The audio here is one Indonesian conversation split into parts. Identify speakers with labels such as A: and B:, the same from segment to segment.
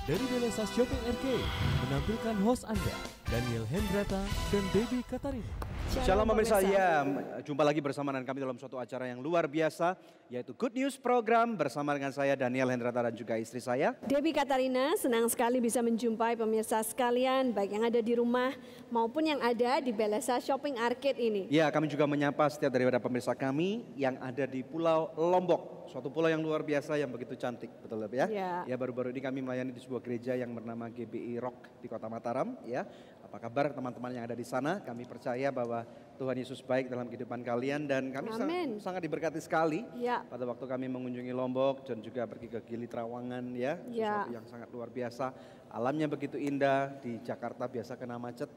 A: dari Belesa Shopping Arcade menampilkan host Anda, Daniel Hendrata dan Debbie Katarina.
B: Shalom pemirsa, ya, jumpa lagi bersama dengan kami dalam suatu acara yang luar biasa, yaitu Good News Program bersama dengan saya Daniel Hendrata dan juga istri saya
C: Debbie Katarina. Senang sekali bisa menjumpai pemirsa sekalian, baik yang ada di rumah maupun yang ada di Belesa Shopping Arcade ini.
B: Ya, kami juga menyapa setiap daripada pemirsa kami yang ada di Pulau Lombok, suatu pulau yang luar biasa yang begitu cantik, betul ya? Ya, baru-baru ini kami melayani di sebuah gereja yang bernama GBI Rock di Kota Mataram, ya. Apa kabar teman-teman yang ada di sana? Kami percaya bahwa Tuhan Yesus baik dalam kehidupan kalian dan kami sangat diberkati sekali pada waktu kami mengunjungi Lombok dan juga pergi ke Gili Trawangan, ya. Sesuatu yang sangat luar biasa. Alamnya begitu indah, di Jakarta biasa kena macet.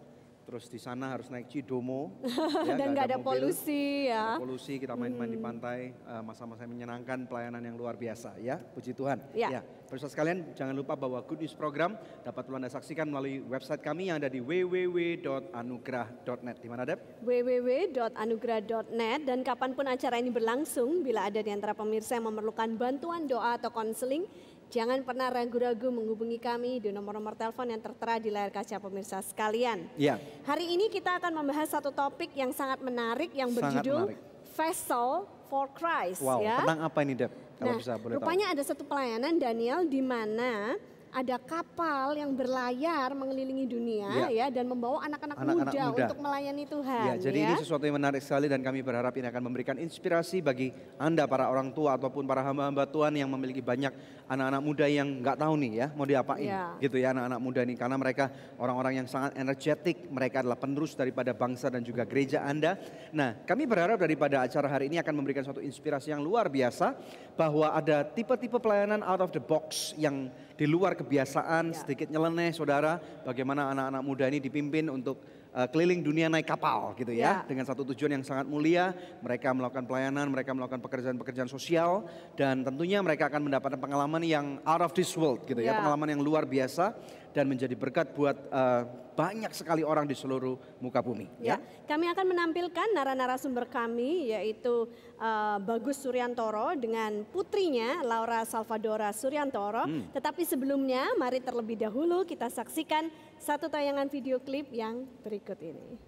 B: Terus di sana harus naik Cidomo, ya,
C: dan nggak ada polusi, ya.
B: Ada polusi, kita main-main di pantai, masa-masa yang menyenangkan, pelayanan yang luar biasa, ya, puji Tuhan. Ya, pemirsa sekalian, jangan lupa bahwa Good News Program dapat Anda saksikan melalui website kami yang ada di www.anugrah.net. Di mana, Deb?
C: www.anugrah.net, dan kapanpun acara ini berlangsung, bila ada di antara pemirsa yang memerlukan bantuan doa atau konseling, jangan pernah ragu-ragu menghubungi kami di nomor-nomor telepon yang tertera di layar kaca pemirsa sekalian.
B: Ya.
C: Hari ini kita akan membahas satu topik yang sangat menarik yang berjudul Vessel for Christ.
B: Wow,
C: ya.
B: Tentang apa ini, Deb? Kalau bisa boleh
C: rupanya
B: tahu.
C: ada satu pelayanan, Daniel, di mana ada kapal yang berlayar mengelilingi dunia, ya, dan membawa anak-anak muda untuk melayani Tuhan.
B: Ya, jadi ini sesuatu yang menarik sekali dan kami berharap ini akan memberikan inspirasi bagi Anda para orang tua ataupun para hamba-hamba Tuhan yang memiliki banyak anak-anak muda yang nggak tahu nih, ya, mau diapain, gitu ya, anak-anak muda ini, karena mereka orang-orang yang sangat energetik, mereka adalah penerus daripada bangsa dan juga gereja Anda. Nah, kami berharap daripada acara hari ini akan memberikan suatu inspirasi yang luar biasa, bahwa ada tipe-tipe pelayanan out of the box yang di luar kebiasaan, sedikit nyeleneh, saudara, bagaimana anak-anak muda ini dipimpin untuk keliling dunia naik kapal, gitu ya, dengan satu tujuan yang sangat mulia. Mereka melakukan pelayanan, mereka melakukan pekerjaan-pekerjaan sosial, dan tentunya mereka akan mendapatkan pengalaman yang out of this world, gitu ya, pengalaman yang luar biasa dan menjadi berkat buat banyak sekali orang di seluruh muka bumi. Ya,
C: kami akan menampilkan narasumber kami, yaitu Bagus Suryantoro dengan putrinya Laura Salvadora Suryantoro. Tetapi sebelumnya, mari terlebih dahulu kita saksikan satu tayangan video klip yang berikut ini.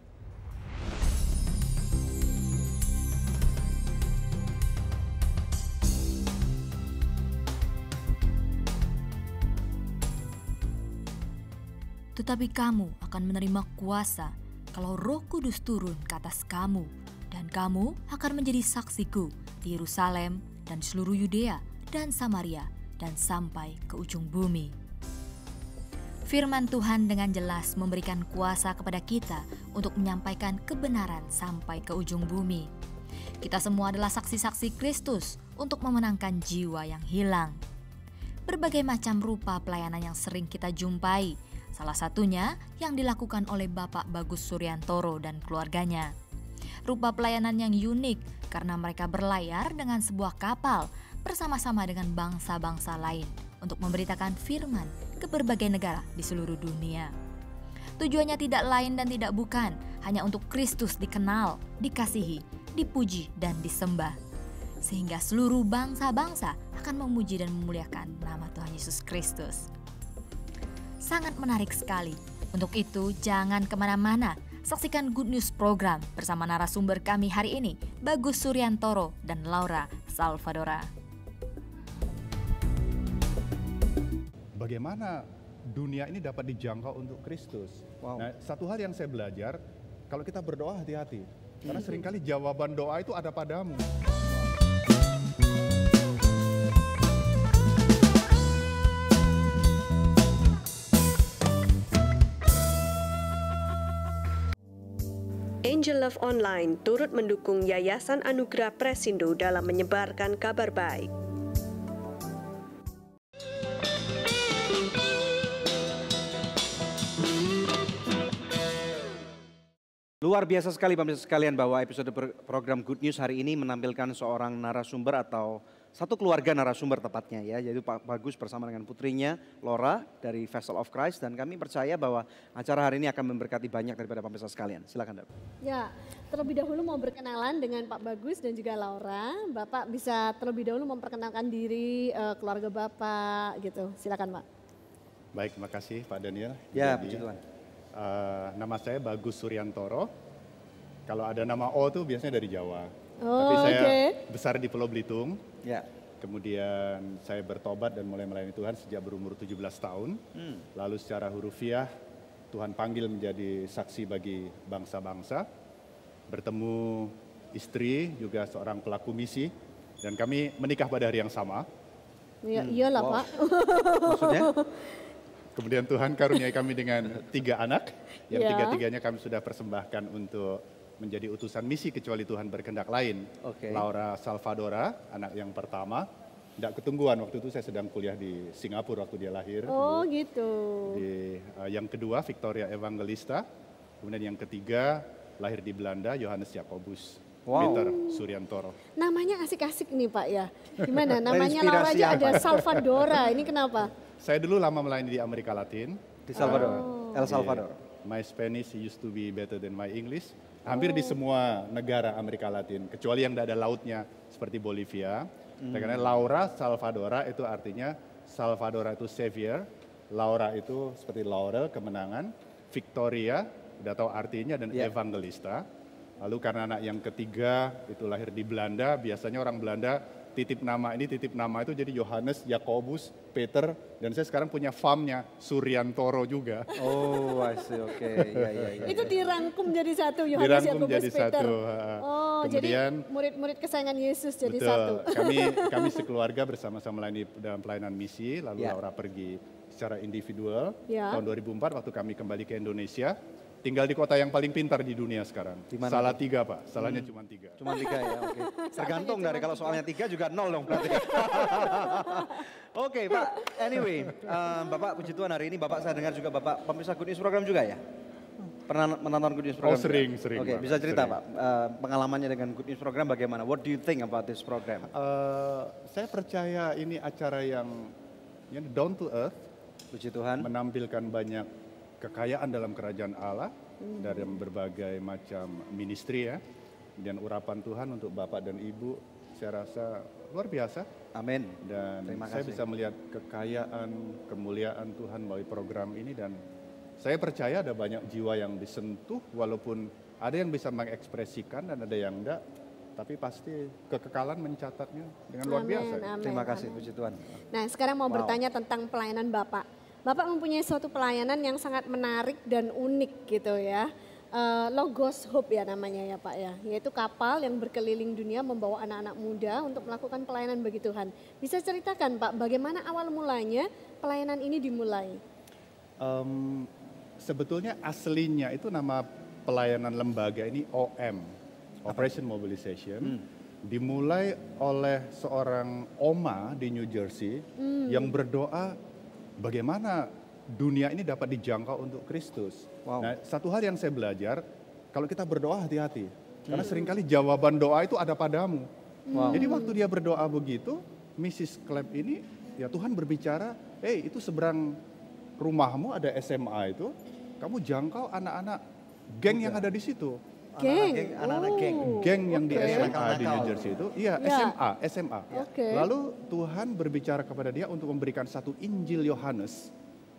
D: Tetapi kamu akan menerima kuasa kalau Roh Kudus turun ke atas kamu, dan kamu akan menjadi saksiku di Yerusalem dan seluruh Yudea dan Samaria dan sampai ke ujung bumi. Firman Tuhan dengan jelas memberikan kuasa kepada kita untuk menyampaikan kebenaran sampai ke ujung bumi. Kita semua adalah saksi-saksi Kristus untuk memenangkan jiwa yang hilang. Berbagai macam rupa pelayanan yang sering kita jumpai, salah satunya yang dilakukan oleh Bapak Bagus Suryantoro dan keluarganya. Rupa pelayanan yang unik karena mereka berlayar dengan sebuah kapal bersama-sama dengan bangsa-bangsa lain untuk memberitakan firman ke berbagai negara di seluruh dunia. Tujuannya tidak lain dan tidak bukan hanya untuk Kristus dikenal, dikasihi, dipuji dan disembah, sehingga seluruh bangsa-bangsa akan memuji dan memuliakan nama Tuhan Yesus Kristus. Sangat menarik sekali. Untuk itu jangan kemana-mana. Saksikan Good News Program bersama narasumber kami hari ini, Bagus Suryantoro dan Laura Salvadora.
E: Bagaimana dunia ini dapat dijangkau untuk Kristus? Nah, satu hal yang saya belajar, kalau kita berdoa hati-hati. Karena seringkali jawaban doa itu ada padamu.
C: Angel Love Online turut mendukung Yayasan Anugerah Presindo dalam menyebarkan kabar baik.
B: Luar biasa sekali pemirsa sekalian bahwa episode program Good News hari ini menampilkan seorang narasumber atau satu keluarga narasumber tepatnya, ya, yaitu Pak Bagus bersama dengan putrinya Laura dari Vessel of Christ, dan kami percaya bahwa acara hari ini akan memberkati banyak daripada pemirsa sekalian. Silakan, Dok.
C: Ya, terlebih dahulu mau berkenalan dengan Pak Bagus dan juga Laura. Bapak bisa terlebih dahulu memperkenalkan diri, keluarga Bapak gitu. Silakan, Pak.
E: Baik, terima kasih Pak Daniel.
B: Ya, puji Tuhan.
E: Nama saya Bagus Suryantoro. Kalau ada nama O tuh biasanya dari Jawa.
C: Oh,
E: Tapi saya
C: besar
E: di Pulau Belitung.
B: Ya.
E: Kemudian saya bertobat dan mulai melayani Tuhan sejak berumur 17 tahun. Lalu secara hurufiah Tuhan panggil menjadi saksi bagi bangsa-bangsa. Bertemu istri juga seorang pelaku misi. Dan kami menikah pada hari yang sama.
C: Ya, iyalah Pak.
B: Maksudnya?
E: Kemudian Tuhan karuniai kami dengan 3 anak. Yang
C: Ya.
E: tiga-tiganya kami sudah persembahkan untuk menjadi utusan misi kecuali Tuhan berkehendak lain.
B: Oke.
E: Laura Salvadora, anak yang pertama. Tidak ketungguan, waktu itu saya sedang kuliah di Singapura waktu dia lahir.
C: Oh gitu.
E: Yang kedua Victoria Evangelista. Kemudian yang ketiga lahir di Belanda Johannes Jacobus.
B: Wow.
E: Peter Suryantoro.
C: Namanya asik-asik nih Pak ya. Gimana? Namanya Laura aja ada Salvadora. Ini kenapa?
E: Saya dulu lama melayani di Amerika Latin.
B: Di Salvador, El Salvador.
E: My Spanish used to be better than my English. Hampir di semua negara Amerika Latin, kecuali yang tidak ada lautnya seperti Bolivia. Karena Laura Salvadora itu artinya Salvadora itu savior, Laura itu seperti laurel kemenangan, Victoria udah tahu artinya dan evangelista. Lalu karena anak yang ketiga itu lahir di Belanda, biasanya orang Belanda titip nama itu jadi Johannes Jacobus Peter, dan saya sekarang punya farmnya Suryantoro juga.
B: Oh, I see. Oke. Ya.
C: Itu dirangkum jadi satu Yohanes
E: Dirangkum
C: Yakobus
E: jadi
C: Peter.
E: satu.
C: Oh,
E: Kemudian,
C: jadi murid-murid kesayangan Yesus jadi
E: betul,
C: satu.
E: kami sekeluarga bersama-sama melayani dalam pelayanan misi, lalu Laura pergi secara individual. Tahun 2004 waktu kami kembali ke Indonesia, tinggal di kota yang paling pintar di dunia sekarang.
B: Dimana?
E: Salah 3 Pak, salahnya cuma 3.
B: Cuma 3 ya, oke. Tergantung dari kalau soalnya 3 juga 0 dong berarti. Oke Pak, anyway, Bapak puji Tuhan hari ini Bapak saya dengar juga Bapak pemirsa Good News program juga ya? Pernah menonton Good News program?
E: Oh sering.
B: Oke,
E: Pak,
B: bisa cerita
E: sering.
B: Pak, pengalamannya dengan Good News program bagaimana? What do you think about this program?
E: Saya percaya ini acara yang down to earth,
B: Puji Tuhan.
E: menampilkan banyak kekayaan dalam kerajaan Allah dari berbagai macam ministry ya, dan urapan Tuhan untuk Bapak dan Ibu, saya rasa luar biasa.
B: Amin.
E: Dan
B: Terima
E: saya
B: kasih.
E: bisa melihat kekayaan, kemuliaan Tuhan melalui program ini, dan saya percaya ada banyak jiwa yang disentuh, walaupun ada yang bisa mengekspresikan dan ada yang enggak, tapi pasti kekekalan mencatatnya dengan luar biasa.
C: Amin,
B: Terima kasih,
C: amin.
B: puji Tuhan.
C: Nah sekarang mau bertanya tentang pelayanan Bapak. Bapak mempunyai suatu pelayanan yang sangat menarik dan unik gitu ya. Logos Hope ya namanya ya Pak ya. Yaitu kapal yang berkeliling dunia membawa anak-anak muda untuk melakukan pelayanan bagi Tuhan. Bisa ceritakan Pak bagaimana awal mulanya pelayanan ini dimulai?
E: Sebetulnya aslinya itu nama pelayanan lembaga ini OM, Operation Mobilization. Dimulai oleh seorang oma di New Jersey yang berdoa bagaimana dunia ini dapat dijangkau untuk Kristus.
B: Wow.
E: Nah, satu hal yang saya belajar, kalau kita berdoa hati-hati. Karena seringkali jawaban doa itu ada padamu.
B: Wow.
E: Jadi waktu dia berdoa begitu, Mrs. Clapp ini, ya Tuhan berbicara, itu seberang rumahmu ada SMA itu, kamu jangkau anak-anak geng yang ada di situ.
C: Geng?
B: Anak-anak geng.
E: Geng yang di
C: Oke.
E: SMA di New Jersey itu, iya
C: Ya.
E: SMA.
C: Oke.
E: Lalu Tuhan berbicara kepada dia untuk memberikan satu Injil Yohanes.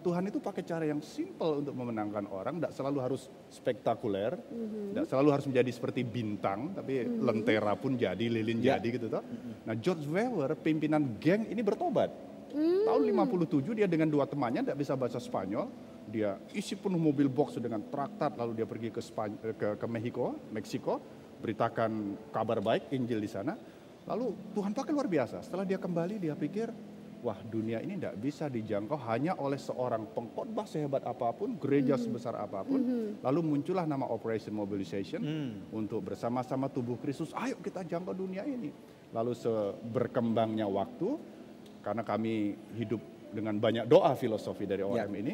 E: Tuhan itu pakai cara yang simple untuk memenangkan orang, tidak selalu harus spektakuler, tidak selalu harus menjadi seperti bintang, tapi lentera pun jadi, lilin jadi gitu toh. Nah George Wewer, pimpinan geng ini bertobat. Tahun 57 dia dengan 2 temannya tidak bisa bahasa Spanyol, dia isi penuh mobil box dengan traktat, lalu dia pergi ke Meksiko, beritakan kabar baik, Injil di sana. Lalu Tuhan pakai luar biasa. Setelah dia kembali, dia pikir, wah dunia ini tidak bisa dijangkau hanya oleh seorang pengkhotbah sehebat apapun, gereja sebesar apapun. Lalu muncullah nama Operation Mobilization untuk bersama-sama tubuh Kristus, ayo kita jangkau dunia ini. Lalu berkembangnya waktu, karena kami hidup dengan banyak doa filosofi dari OM ini,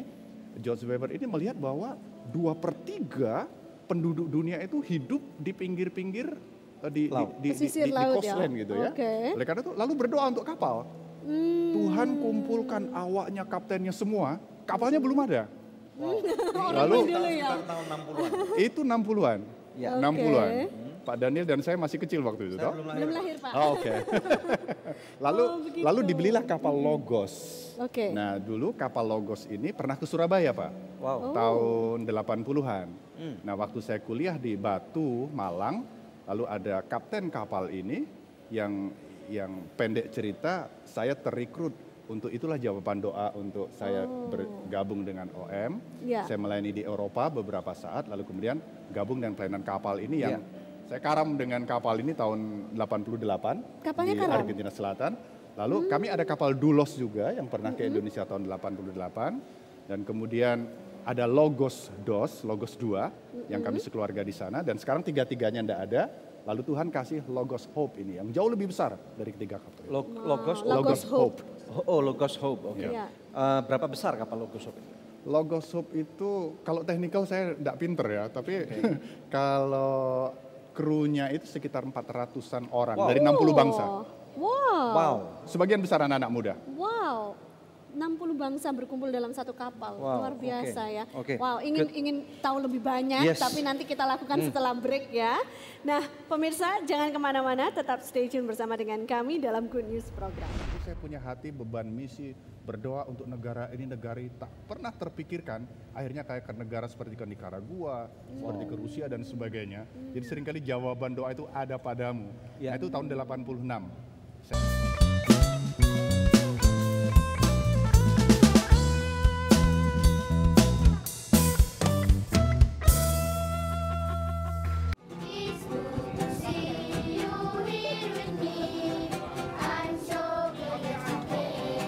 E: George Weber ini melihat bahwa 2/3 penduduk dunia itu hidup di pinggir-pinggir di
C: Pesisir laut ya?
E: coastline gitu ya.
C: Oke.
E: Oleh karena itu lalu berdoa untuk kapal. Tuhan kumpulkan awaknya, kaptennya semua, kapalnya belum ada. Lalu
C: Dulu ya?
B: Tahun 60-an.
E: itu 60-an.
B: Ya.
E: 60-an. Pak Daniel dan saya masih kecil waktu itu, toh?
C: Belum lahir, Pak.
E: Oh, oke. Lalu dibelilah kapal Logos.
C: Oke.
E: Nah, dulu kapal Logos ini pernah ke Surabaya, Pak.
B: Wow.
E: Tahun 80-an. Nah, waktu saya kuliah di Batu, Malang, lalu ada kapten kapal ini yang pendek cerita, saya terrekrut untuk itulah jawaban doa untuk saya bergabung dengan OM.
C: Ya.
E: Saya melayani di Eropa beberapa saat, lalu kemudian gabung dengan pelayanan kapal ini yang saya karam dengan kapal ini tahun 88
C: Kapalnya
E: di
C: karam?
E: Argentina Selatan. Lalu kami ada kapal Dulos juga yang pernah ke Indonesia tahun 88. Dan kemudian ada Logos 2 yang kami sekeluarga di sana. Dan sekarang tiga-tiganya tidak ada. Lalu Tuhan kasih Logos Hope ini yang jauh lebih besar dari ketiga kapal ini.
C: Logos Hope.
B: Oh, Logos Hope. Oke.
C: Iya.
B: Berapa besar kapal Logos Hope itu?
E: Logos Hope itu kalau teknikal saya tidak pinter ya, tapi kalau krunya itu sekitar 400-an orang dari 60 bangsa.
C: Wow.
E: Sebagian besar anak-anak muda.
C: Wow. 60 bangsa berkumpul dalam satu kapal.
B: Wow,
C: Luar biasa ya.
B: oke.
C: Wow, ingin tahu lebih banyak,
B: Yes.
C: tapi nanti kita lakukan setelah break ya. Nah, pemirsa jangan kemana-mana, tetap stay tune bersama dengan kami dalam Good News Program.
E: Saya punya hati beban misi berdoa untuk negara ini tak pernah terpikirkan akhirnya kayak ke negara seperti ke Nicaragua, seperti ke Rusia dan sebagainya. Jadi seringkali jawaban doa itu ada padamu.
B: Ya.
E: Nah, itu tahun 86.
F: It's good to see you here with me. I'm so glad to play.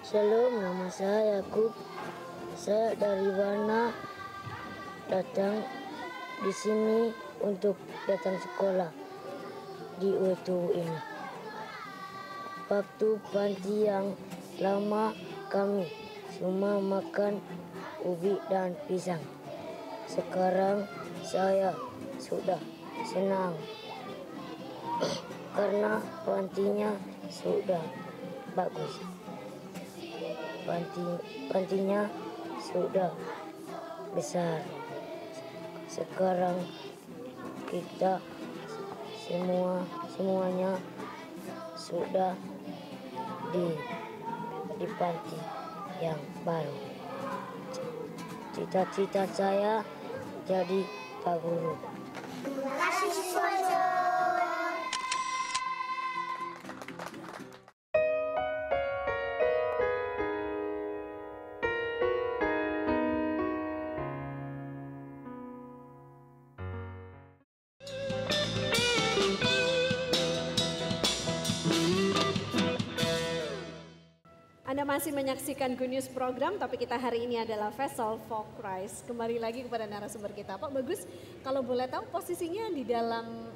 G: Shalom, nama saya Yakub. Saya dari Warna datang di sini untuk datang sekolah di UTU ini. Waktu panti yang lama kami cuma makan ubi dan pisang. Sekarang saya sudah senang karena pantinya sudah bagus. Pantinya sudah besar. Sekarang kita semuanya sudah di panti yang baru. Cita-cita saya jadi Pak Guru.
F: Terima kasih sponsor.
C: Anda masih menyaksikan Good News Program, tapi kita hari ini adalah Vessel for Christ. Kembali lagi kepada narasumber kita, Pak Bagus. Kalau boleh tahu posisinya di dalam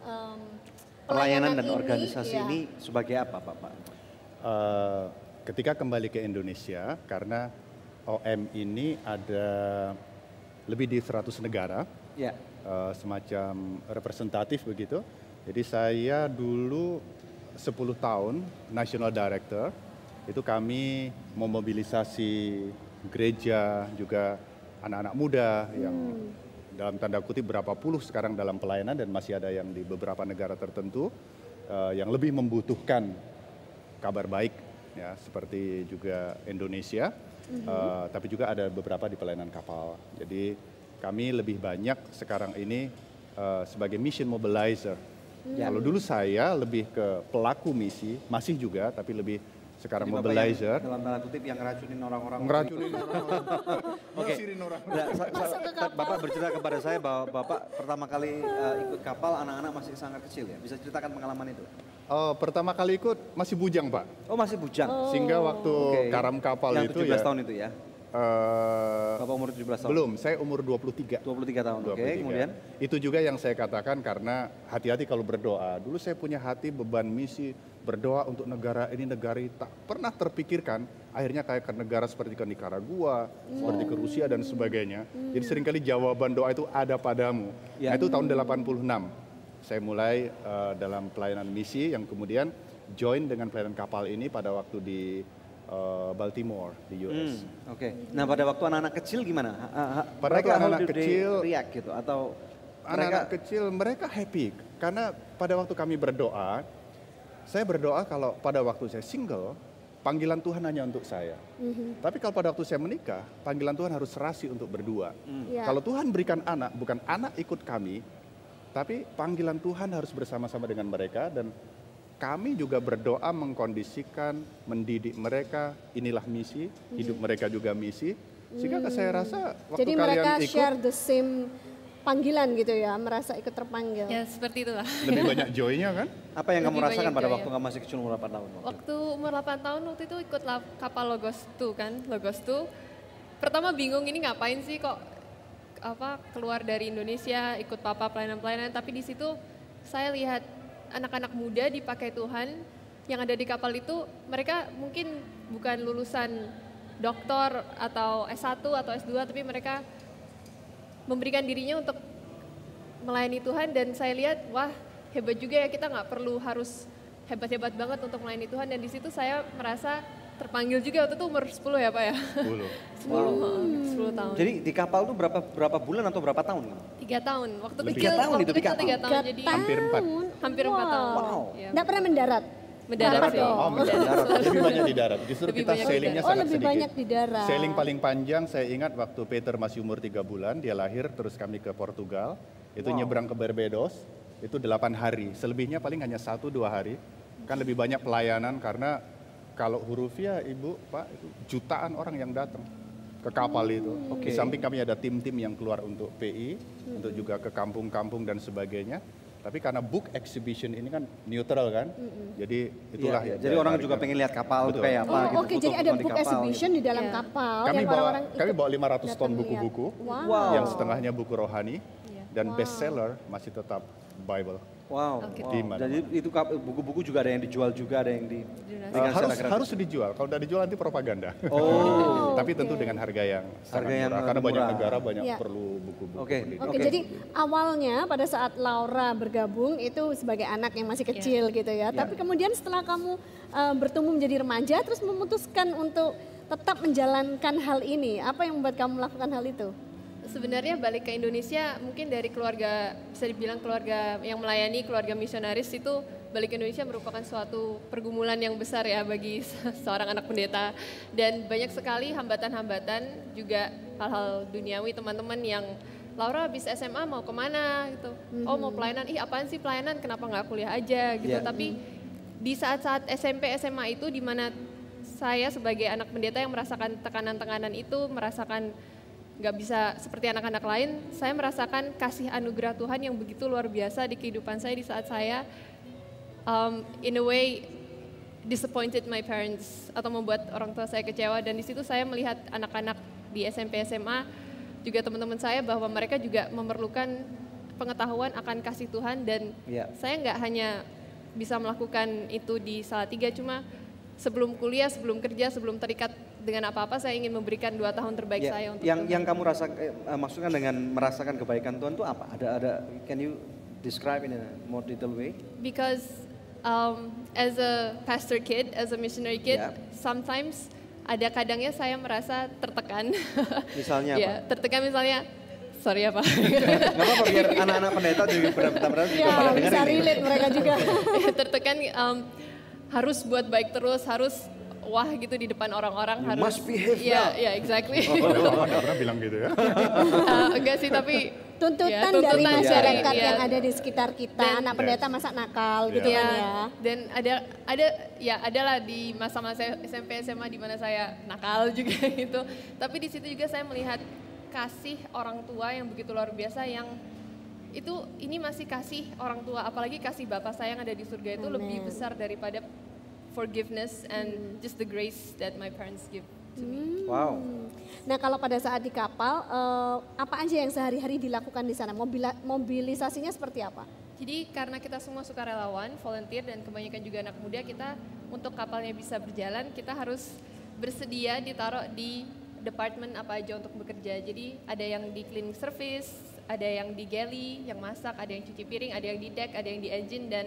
B: Pelayanan dan
C: ini,
B: organisasi
C: ya.
B: ini sebagai apa, Pak?
E: Ketika kembali ke Indonesia, karena OM ini ada lebih di 100 negara,
B: Ya.
E: semacam representatif begitu. Jadi saya dulu 10 tahun National Director, itu kami memobilisasi gereja, juga anak-anak muda yang dalam tanda kutip berapa puluh sekarang dalam pelayanan dan masih ada yang di beberapa negara tertentu yang lebih membutuhkan kabar baik, ya seperti juga Indonesia, tapi juga ada beberapa di pelayanan kapal. Jadi kami lebih banyak sekarang ini sebagai mission mobilizer. Kalau dulu saya lebih ke pelaku misi, masih juga, tapi lebih sekarang
B: Jadi Bapak
E: mobilizer.
B: yang dalam tanda kutip yang ngeracunin orang-orang.
E: Ngeracunin
B: Oke.
E: ngasirin orang.
B: Nah, Bapak bercerita kepada saya bahwa Bapak pertama kali ikut kapal anak-anak masih sangat kecil ya. Bisa ceritakan pengalaman itu?
E: Pertama kali ikut masih bujang, Pak.
B: Oh, masih bujang.
E: Sehingga waktu
B: Oke.
E: karam kapal
B: Yang
E: itu
B: 17
E: ya.
B: tahun itu ya. Bapak umur 17 tahun.
E: Belum, saya umur 23.
B: 23 tahun. Oke,
E: 23.
B: kemudian
E: Itu juga yang saya katakan karena hati-hati kalau berdoa. Dulu saya punya hati beban misi berdoa untuk negara ini tak pernah terpikirkan akhirnya kayak ke negara seperti ke Nicaragua, seperti ke Rusia dan sebagainya. Jadi seringkali jawaban doa itu ada padamu.
B: Ya.
E: Nah, itu tahun 86. Saya mulai dalam pelayanan misi yang kemudian join dengan pelayanan kapal ini pada waktu di Baltimore di US.
B: Oke. Nah pada waktu anak-anak kecil gimana?
E: Pada
B: Mereka
E: waktu
B: how
E: anak-anak
B: do they
E: kecil,
B: react gitu atau
E: Anak-anak kecil mereka happy karena pada waktu kami berdoa, saya berdoa kalau pada waktu saya single, panggilan Tuhan hanya untuk saya. Tapi kalau pada waktu saya menikah, panggilan Tuhan harus serasi untuk berdua.
C: Ya.
E: Kalau Tuhan berikan anak, bukan anak ikut kami, tapi panggilan Tuhan harus bersama-sama dengan mereka dan kami juga berdoa mengkondisikan, mendidik mereka, inilah misi, hidup mereka juga misi. Sehingga saya rasa waktu
C: Jadi
E: kalian
C: mereka
E: ikut,
C: share the same panggilan gitu ya, merasa ikut terpanggil.
H: Ya seperti itulah.
E: lebih banyak joy-nya kan?
B: apa yang kamu
H: Lebih
B: rasakan
H: banyak
B: pada
H: joy,
B: waktu kamu masih kecil umur 8 tahun?
H: Waktu umur 8 tahun waktu itu ikut kapal Logos 2 kan, Logos 2. Pertama bingung ini ngapain sih kok keluar dari Indonesia ikut papa pelayanan-pelayanan, tapi di situ saya lihat anak-anak muda dipakai Tuhan yang ada di kapal itu, mereka mungkin bukan lulusan doktor atau S1 atau S2, tapi mereka memberikan dirinya untuk melayani Tuhan dan saya lihat wah hebat juga ya, kita nggak perlu harus hebat-hebat banget untuk melayani Tuhan dan di situ saya merasa terpanggil juga waktu itu umur 10 ya Pak ya? 10 tahun.
B: Jadi di kapal tuh berapa bulan atau berapa tahun?
H: 3 tahun, waktu
E: Lebih.
H: kecil,
B: 3 tahun
H: waktu
B: itu di
H: kecil
B: kapal?
H: 3 tahun, jadi
E: Hampir 4.
H: hampir 4 tahun.
B: Wow.
H: Ya.
C: Nggak pernah mendarat?
H: Mendarat sih.
E: Oh, mendarat. Lebih banyak di darat. Justru
H: Lebih
E: kita
H: banyak di
E: sailingnya
C: Oh
E: sangat
C: lebih
E: sedikit.
C: banyak di darat.
E: Sailing paling panjang saya ingat waktu Peter masih umur 3 bulan, dia lahir terus kami ke Portugal. Itu nyebrang ke Barbados, itu 8 hari. Selebihnya paling hanya 1-2 hari. Kan lebih banyak pelayanan karena kalau Hurufia Ibu, Pak, itu jutaan orang yang datang ke kapal itu. Di samping kami ada tim-tim yang keluar untuk PI, untuk juga ke kampung-kampung dan sebagainya. Tapi karena book exhibition ini kan neutral kan, jadi itulah
B: Iya,
E: ya.
B: jadi orang juga pengen lihat kapal itu
E: Betul.
B: kayak apa
C: Oh,
B: gitu.
C: oke, jadi ada
B: foto-foto di
C: book
B: kapal
C: exhibition
B: gitu.
C: di dalam
H: Iya.
C: kapal
E: Kami
C: yang
E: bawa
C: orang-orang
E: kami
C: ikut
E: bawa 500 ton
C: datang lihat.
E: buku-buku
C: Wow.
E: yang setengahnya buku rohani dan bestseller masih tetap Bible.
B: Wow,
H: Oke.
B: wow.
E: Di mana?
B: Jadi itu buku-buku juga ada yang dijual juga, ada yang dengan secara gratis.
E: Harus dijual. Kalau udah dijual nanti propaganda.
B: Oh,
E: Tapi tentu dengan harga yang sangat
B: yang
E: murah. Karena banyak
B: murah.
E: negara banyak
C: Iya.
E: perlu buku-buku.
B: Oke.
E: pendidikan.
C: Oke, jadi awalnya pada saat Laura bergabung itu sebagai anak yang masih kecil gitu ya. Tapi kemudian setelah kamu bertumbuh menjadi remaja terus memutuskan untuk tetap menjalankan hal ini. Apa yang membuat kamu melakukan hal itu?
H: Sebenarnya balik ke Indonesia mungkin dari keluarga, bisa dibilang keluarga yang melayani, keluarga misionaris itu balik ke Indonesia merupakan suatu pergumulan yang besar ya bagi seorang anak pendeta. Dan banyak sekali hambatan-hambatan juga hal-hal duniawi teman-teman yang Laura habis SMA mau kemana gitu. Oh mau pelayanan, ih apaan sih pelayanan, kenapa nggak kuliah aja gitu.
B: Iya.
H: Tapi di saat-saat SMP, SMA itu di mana saya sebagai anak pendeta yang merasakan tekanan-tekanan itu, merasakan nggak bisa seperti anak-anak lain, saya merasakan kasih anugerah Tuhan yang begitu luar biasa di kehidupan saya di saat saya in a way disappointed my parents atau membuat orang tua saya kecewa dan di situ saya melihat anak-anak di SMP SMA juga teman-teman saya bahwa mereka juga memerlukan pengetahuan akan kasih Tuhan dan saya nggak hanya bisa melakukan itu di Salatiga, cuma sebelum kuliah, sebelum kerja, sebelum terikat dengan apa-apa, saya ingin memberikan 2 tahun terbaik saya untuk
B: yang kamu maksudkan dengan merasakan kebaikan Tuhan itu apa? Ada can you describe in a more detailed way?
H: Because as a pastor kid, as a missionary kid, sometimes ada kadangnya saya merasa tertekan.
B: Misalnya
H: Ya,
B: apa?
H: tertekan misalnya, sorry ya Pak.
B: Gak apa-apa biar anak-anak pendeta juga benar-benar juga pada
C: Ya,
B: dengar
C: bisa
B: ini.
C: relate mereka juga.
H: Tertekan harus buat baik terus, harus wah gitu di depan orang-orang,
B: You
H: harus
B: must behave
H: Iya,
B: well.
H: iya, exactly.
E: Nggak pernah bilang gitu ya.
H: Enggak sih, tapi
C: Tuntutan,
H: ya,
C: dari
H: tuntutan
C: masyarakat
H: dari-
C: yang
H: ya.
C: ada di sekitar kita,
H: Dan-
C: anak pendeta masa nakal gitu
H: Iya,
C: kan ya.
H: dan adalah di masa-masa SMP SMA di mana saya nakal juga gitu. Tapi di situ juga saya melihat kasih orang tua yang begitu luar biasa yang ini masih kasih orang tua, apalagi kasih Bapak saya yang ada di surga itu lebih besar daripada forgiveness and just the grace that my parents give to me.
B: Wow.
C: Nah kalau pada saat di kapal, apa aja yang sehari-hari dilakukan di sana? Mobilisasinya seperti apa?
H: Jadi karena kita semua suka relawan, volunteer dan kebanyakan juga anak muda, kita untuk kapalnya bisa berjalan, kita harus bersedia ditaruh di departemen apa aja untuk bekerja. Jadi ada yang di cleaning service, ada yang di galley, yang masak, ada yang cuci piring, ada yang di deck, ada yang di engine dan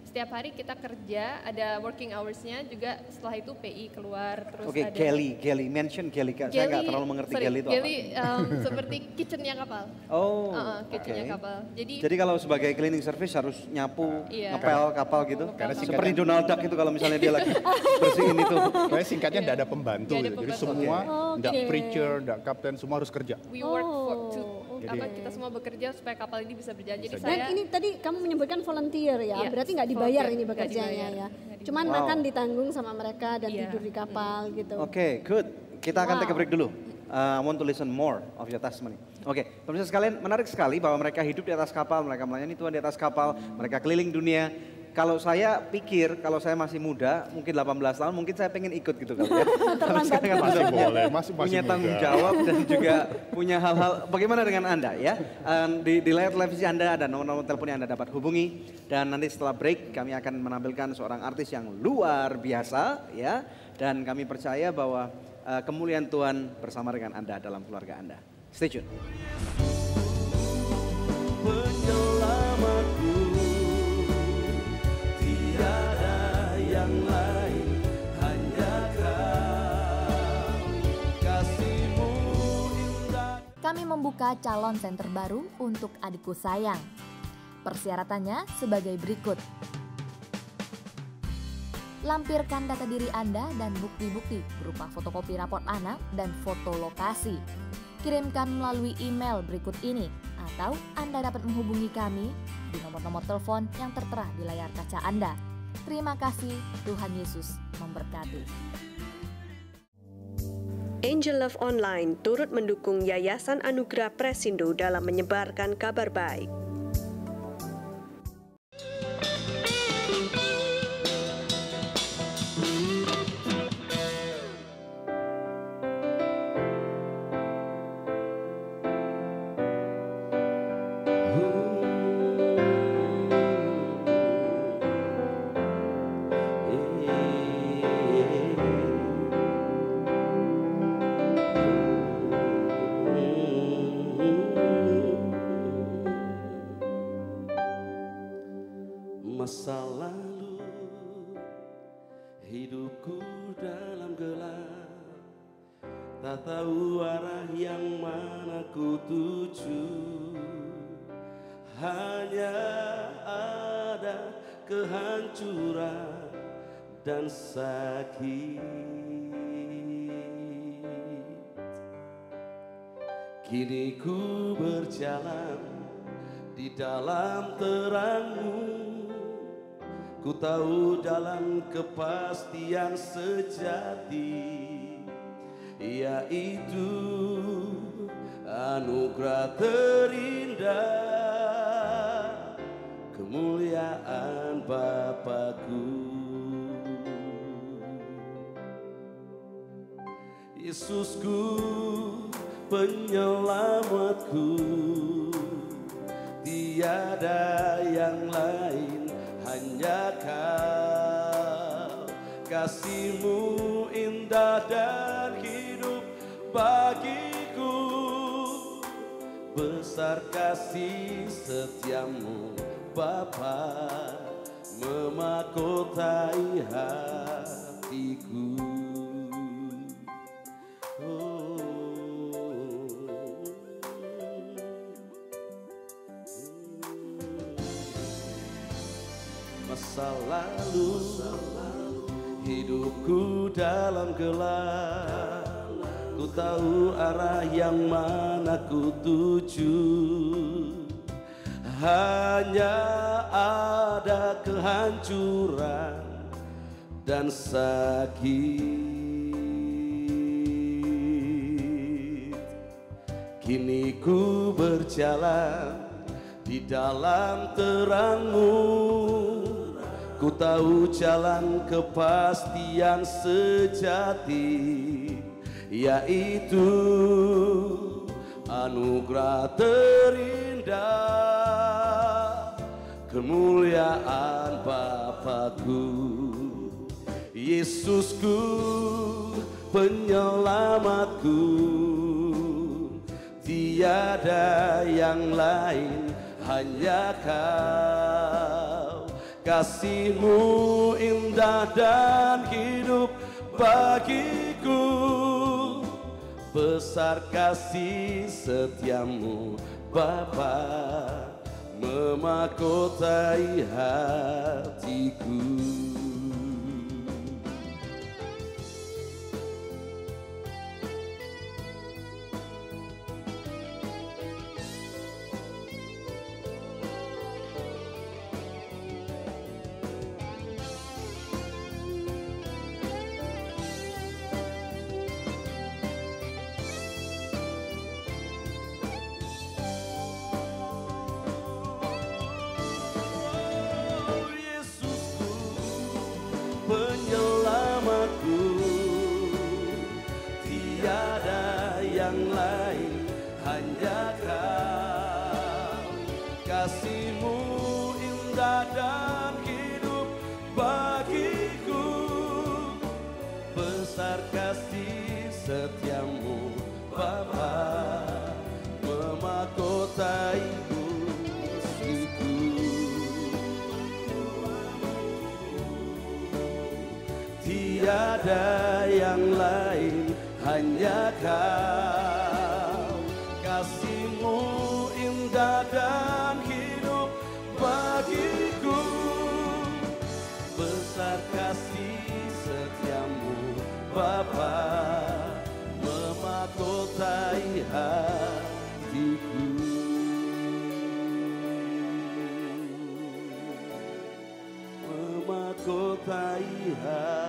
H: setiap hari kita kerja, ada working hours-nya juga, setelah itu PI keluar, terus
B: Oke,
H: ada
B: Galley, mention Galley. Saya nggak terlalu mengerti Galley itu apa.
H: seperti kitchen-nya kapal.
B: Oh,
H: kitchen-nya kapal.
B: Jadi kalau sebagai cleaning service harus nyapu,
H: Iya.
B: ngepel kapal gitu.
H: Karena
B: Seperti Donald Duck itu kalau misalnya dia lagi bersihin itu.
E: Kayak singkatnya tidak ada pembantu.
H: Nggak ada
E: Gitu. Jadi
H: pembantu.
E: semua, tidak
C: Oke.
E: preacher, tidak kapten, semua harus kerja.
H: We work for
E: Jadi-
H: kita semua bekerja supaya kapal ini bisa berjalan. Jadi
C: Dan
H: saya
C: ini tadi kamu menyebutkan volunteer ya,
H: Iya,
C: berarti nggak dibayar
H: volunteer,
C: ini
H: nggak
C: bekerjanya
H: dibayar,
C: ya.
H: nggak
C: Cuman
B: dibayar.
C: makan
B: Wow.
C: ditanggung sama mereka dan
H: Iya.
C: tidur di kapal gitu.
B: Oke, good. Kita akan
C: Wow.
B: take a break dulu. I want to listen more of your testimony. Oke, pemirsa sekalian, menarik sekali bahwa mereka hidup di atas kapal, mereka melayani Tuhan di atas kapal, mereka keliling dunia. Kalau saya pikir, kalau saya masih muda, mungkin 18 tahun, mungkin saya pengen ikut gitu kali ya. Tapi sekarang kan
E: Masih
B: sudah
E: boleh, masih
B: punya
E: muda.
B: tanggung jawab dan juga punya hal-hal. Bagaimana dengan Anda ya? Di layar televisi Anda ada nomor-nomor telepon yang Anda dapat hubungi. Dan nanti setelah break kami akan menampilkan seorang artis yang luar biasa ya. Dan kami percaya bahwa kemuliaan Tuhan bersama dengan Anda dalam keluarga Anda. Stay tune. Penyelamatku, tiada yang lain, hanya Kau, kasih-Mu indah.
D: Kami membuka calon center baru untuk adikku sayang. Persyaratannya sebagai berikut. Lampirkan data diri Anda dan bukti-bukti berupa fotokopi raport anak dan foto lokasi. Kirimkan melalui email berikut ini atau Anda dapat menghubungi kami di nomor-nomor telepon yang tertera di layar kaca Anda. Terima kasih, Tuhan Yesus memberkati.
I: Angel Love Online turut mendukung Yayasan Anugerah Presindo dalam menyebarkan kabar baik.
J: Masa lalu hidupku dalam gelap, tak tahu arah yang mana ku tuju. Hanya ada kehancuran dan sakit. Kini ku berjalan di dalam terang-Mu, ku tahu dalam kepastian sejati, yaitu anugerah terindah, kemuliaan Bapa-Ku. Yesusku, penyelamatku, tiada yang lain, hanya Kau. Kasih-Mu indah dan hidup bagiku, besar kasih setiamu Bapa, memahkotai hatiku. Masa lalu hidupku dalam gelap, ku tahu arah yang mana ku tuju. Hanya ada kehancuran dan sakit. Kini ku berjalan di dalam terang-Mu, ku tahu jalan kepastian sejati, yaitu anugerah terindah, kemuliaan Bapa-Ku. Yesusku, penyelamatku, tiada yang lain, hanya Kau. kasih-Mu indah dan hidup bagiku. Besar kasih setiamu Bapa, memahkotai hatiku. Penyelamatku, tiada yang lain, hanya Kau. Kasih-Mu indah dan hidup bagiku. Besar kasih setiamu Bapa, memahkotai musuhku. Tiada yang lain, hanya Kau. Kasih-Mu indah dan hidup bagiku. Besar kasih setiamu Bapa, memahkotai hatiku. Memahkotai hatiku.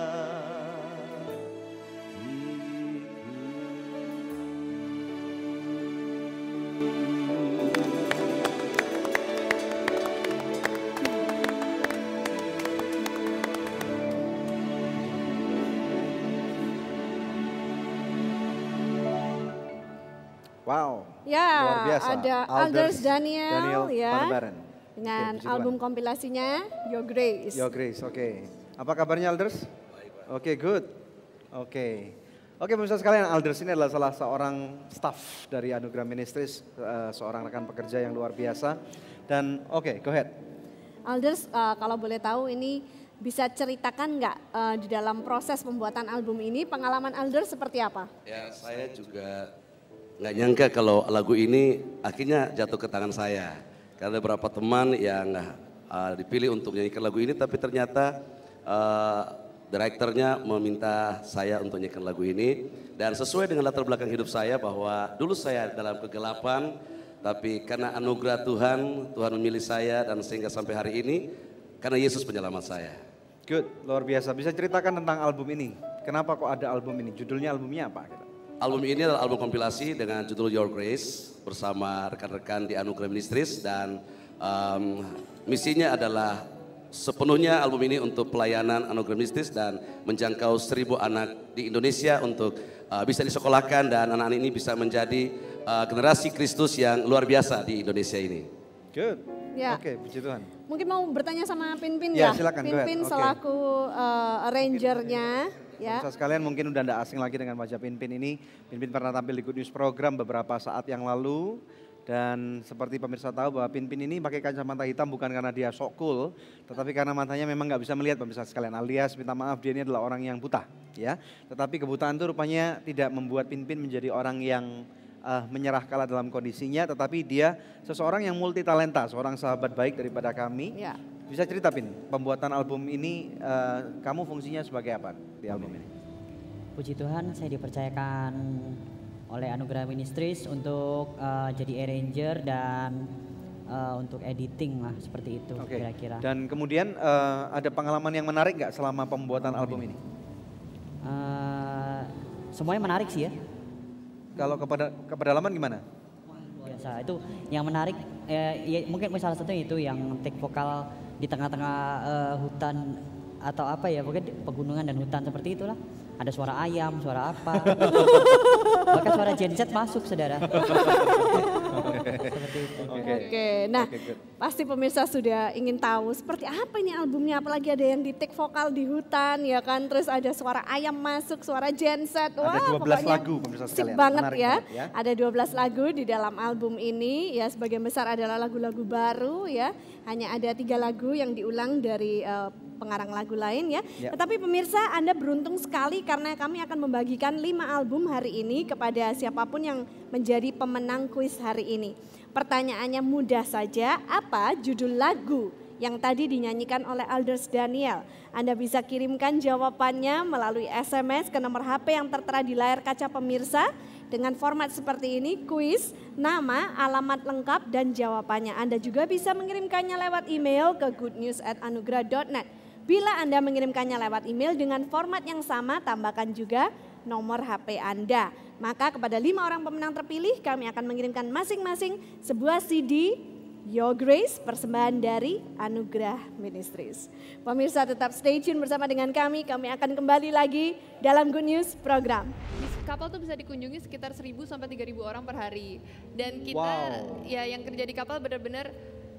B: Wow,
C: Ya,
B: luar biasa.
C: ada Alders Daniel ya,
B: Pandebaran.
C: dengan
B: Oke, puji
C: album
B: Tuhan.
C: kompilasinya Your Grace.
B: Your Grace, oke. Apa kabarnya Alders? Oke, good. Oke. Oke, pemirsa sekalian, Alders ini adalah salah seorang staff dari Anugerah Ministries, seorang rekan pekerja yang luar biasa. Dan oke, go ahead.
C: Alders, kalau boleh tahu ini bisa ceritakan nggak di dalam proses pembuatan album ini pengalaman Alders seperti apa?
J: Ya, saya juga nggak nyangka kalau lagu ini akhirnya jatuh ke tangan saya. Karena ada beberapa teman yang dipilih untuk menyanyikan lagu ini, tapi ternyata direkturnya meminta saya untuk menyanyikan lagu ini. Dan sesuai dengan latar belakang hidup saya bahwa dulu saya dalam kegelapan, tapi karena anugerah Tuhan, Tuhan memilih saya dan sehingga sampai hari ini, karena Yesus penyelamat saya.
B: Good, luar biasa. Bisa ceritakan tentang album ini? Kenapa kok ada album ini? Judulnya albumnya apa?
J: Album ini adalah album kompilasi dengan judul Your Grace bersama rekan-rekan di Anugerah Ministries, dan misinya adalah sepenuhnya album ini untuk pelayanan Anugerah Ministries dan menjangkau 1.000 anak di Indonesia untuk bisa disekolahkan dan anak-anak ini bisa menjadi generasi Kristus yang luar biasa di Indonesia ini.
B: Good.
C: Ya.
B: Oke, puji Tuhan.
C: Mungkin mau bertanya sama Pinpin
B: Ya,
C: ya?
B: silakan, go ahead.
C: Pinpin
B: Oke.
C: selaku arrangernya. Ya.
B: Pemirsa sekalian, mungkin udah tidak asing lagi dengan wajah Pinpin ini. Pinpin pernah tampil di Good News Program beberapa saat yang lalu. Dan seperti pemirsa tahu bahwa Pinpin ini pakai kacamata hitam bukan karena dia sok cool, tetapi karena matanya memang nggak bisa melihat, pemirsa sekalian. Alias minta maaf, dia ini adalah orang yang buta, ya. Tetapi kebutaan itu rupanya tidak membuat Pinpin menjadi orang yang menyerah kalah dalam kondisinya, tetapi dia seseorang yang multi talenta, seorang sahabat baik daripada kami.
C: Ya.
B: Bisa cerita, Pin, pembuatan album ini kamu fungsinya sebagai apa di album ini?
K: Puji Tuhan, saya dipercayakan oleh Anugerah Ministries untuk jadi arranger dan untuk editing lah, seperti itu kira-kira.
B: Dan kemudian ada pengalaman yang menarik nggak selama pembuatan album ini?
K: Semuanya menarik sih ya.
B: Kalau kedalaman gimana?
K: Biasa, itu yang menarik ya, mungkin salah satunya itu yang take vokal di tengah-tengah hutan atau apa ya, mungkin pegunungan dan hutan seperti itulah. ada suara ayam, suara apa. Bahkan suara genset masuk, saudara. Seperti itu.
C: Oke, nah pasti pemirsa sudah ingin tahu seperti apa ini albumnya, apalagi ada yang di take vokal di hutan ya kan, terus ada suara ayam masuk, suara genset. Wah,
B: ada 12
C: pokoknya
B: lagu pemirsa
C: sip
B: sekalian.
C: banget
B: Menarik
C: ya.
B: banget ya.
C: Ada 12 lagu di dalam album ini ya, sebagian besar adalah lagu-lagu baru ya. Hanya ada 3 lagu yang diulang dari pengarang lagu lain ya. Tetapi pemirsa, Anda beruntung sekali karena kami akan membagikan 5 album hari ini kepada siapapun yang menjadi pemenang kuis hari ini. Pertanyaannya mudah saja, apa judul lagu yang tadi dinyanyikan oleh Alders Daniel? Anda bisa kirimkan jawabannya melalui SMS ke nomor HP yang tertera di layar kaca pemirsa dengan format seperti ini, kuis, nama, alamat lengkap dan jawabannya. Anda juga bisa mengirimkannya lewat email ke goodnews@anugerah.net. Bila Anda mengirimkannya lewat email dengan format yang sama, tambahkan juga nomor HP Anda. Maka kepada 5 orang pemenang terpilih, kami akan mengirimkan masing-masing sebuah CD Your Grace, persembahan dari Anugerah Ministries. Pemirsa tetap stay tune bersama dengan kami akan kembali lagi dalam Good News program.
H: Kapal tuh bisa dikunjungi sekitar 1.000 sampai 3.000 orang per hari. Dan kita ya yang kerja di kapal benar-benar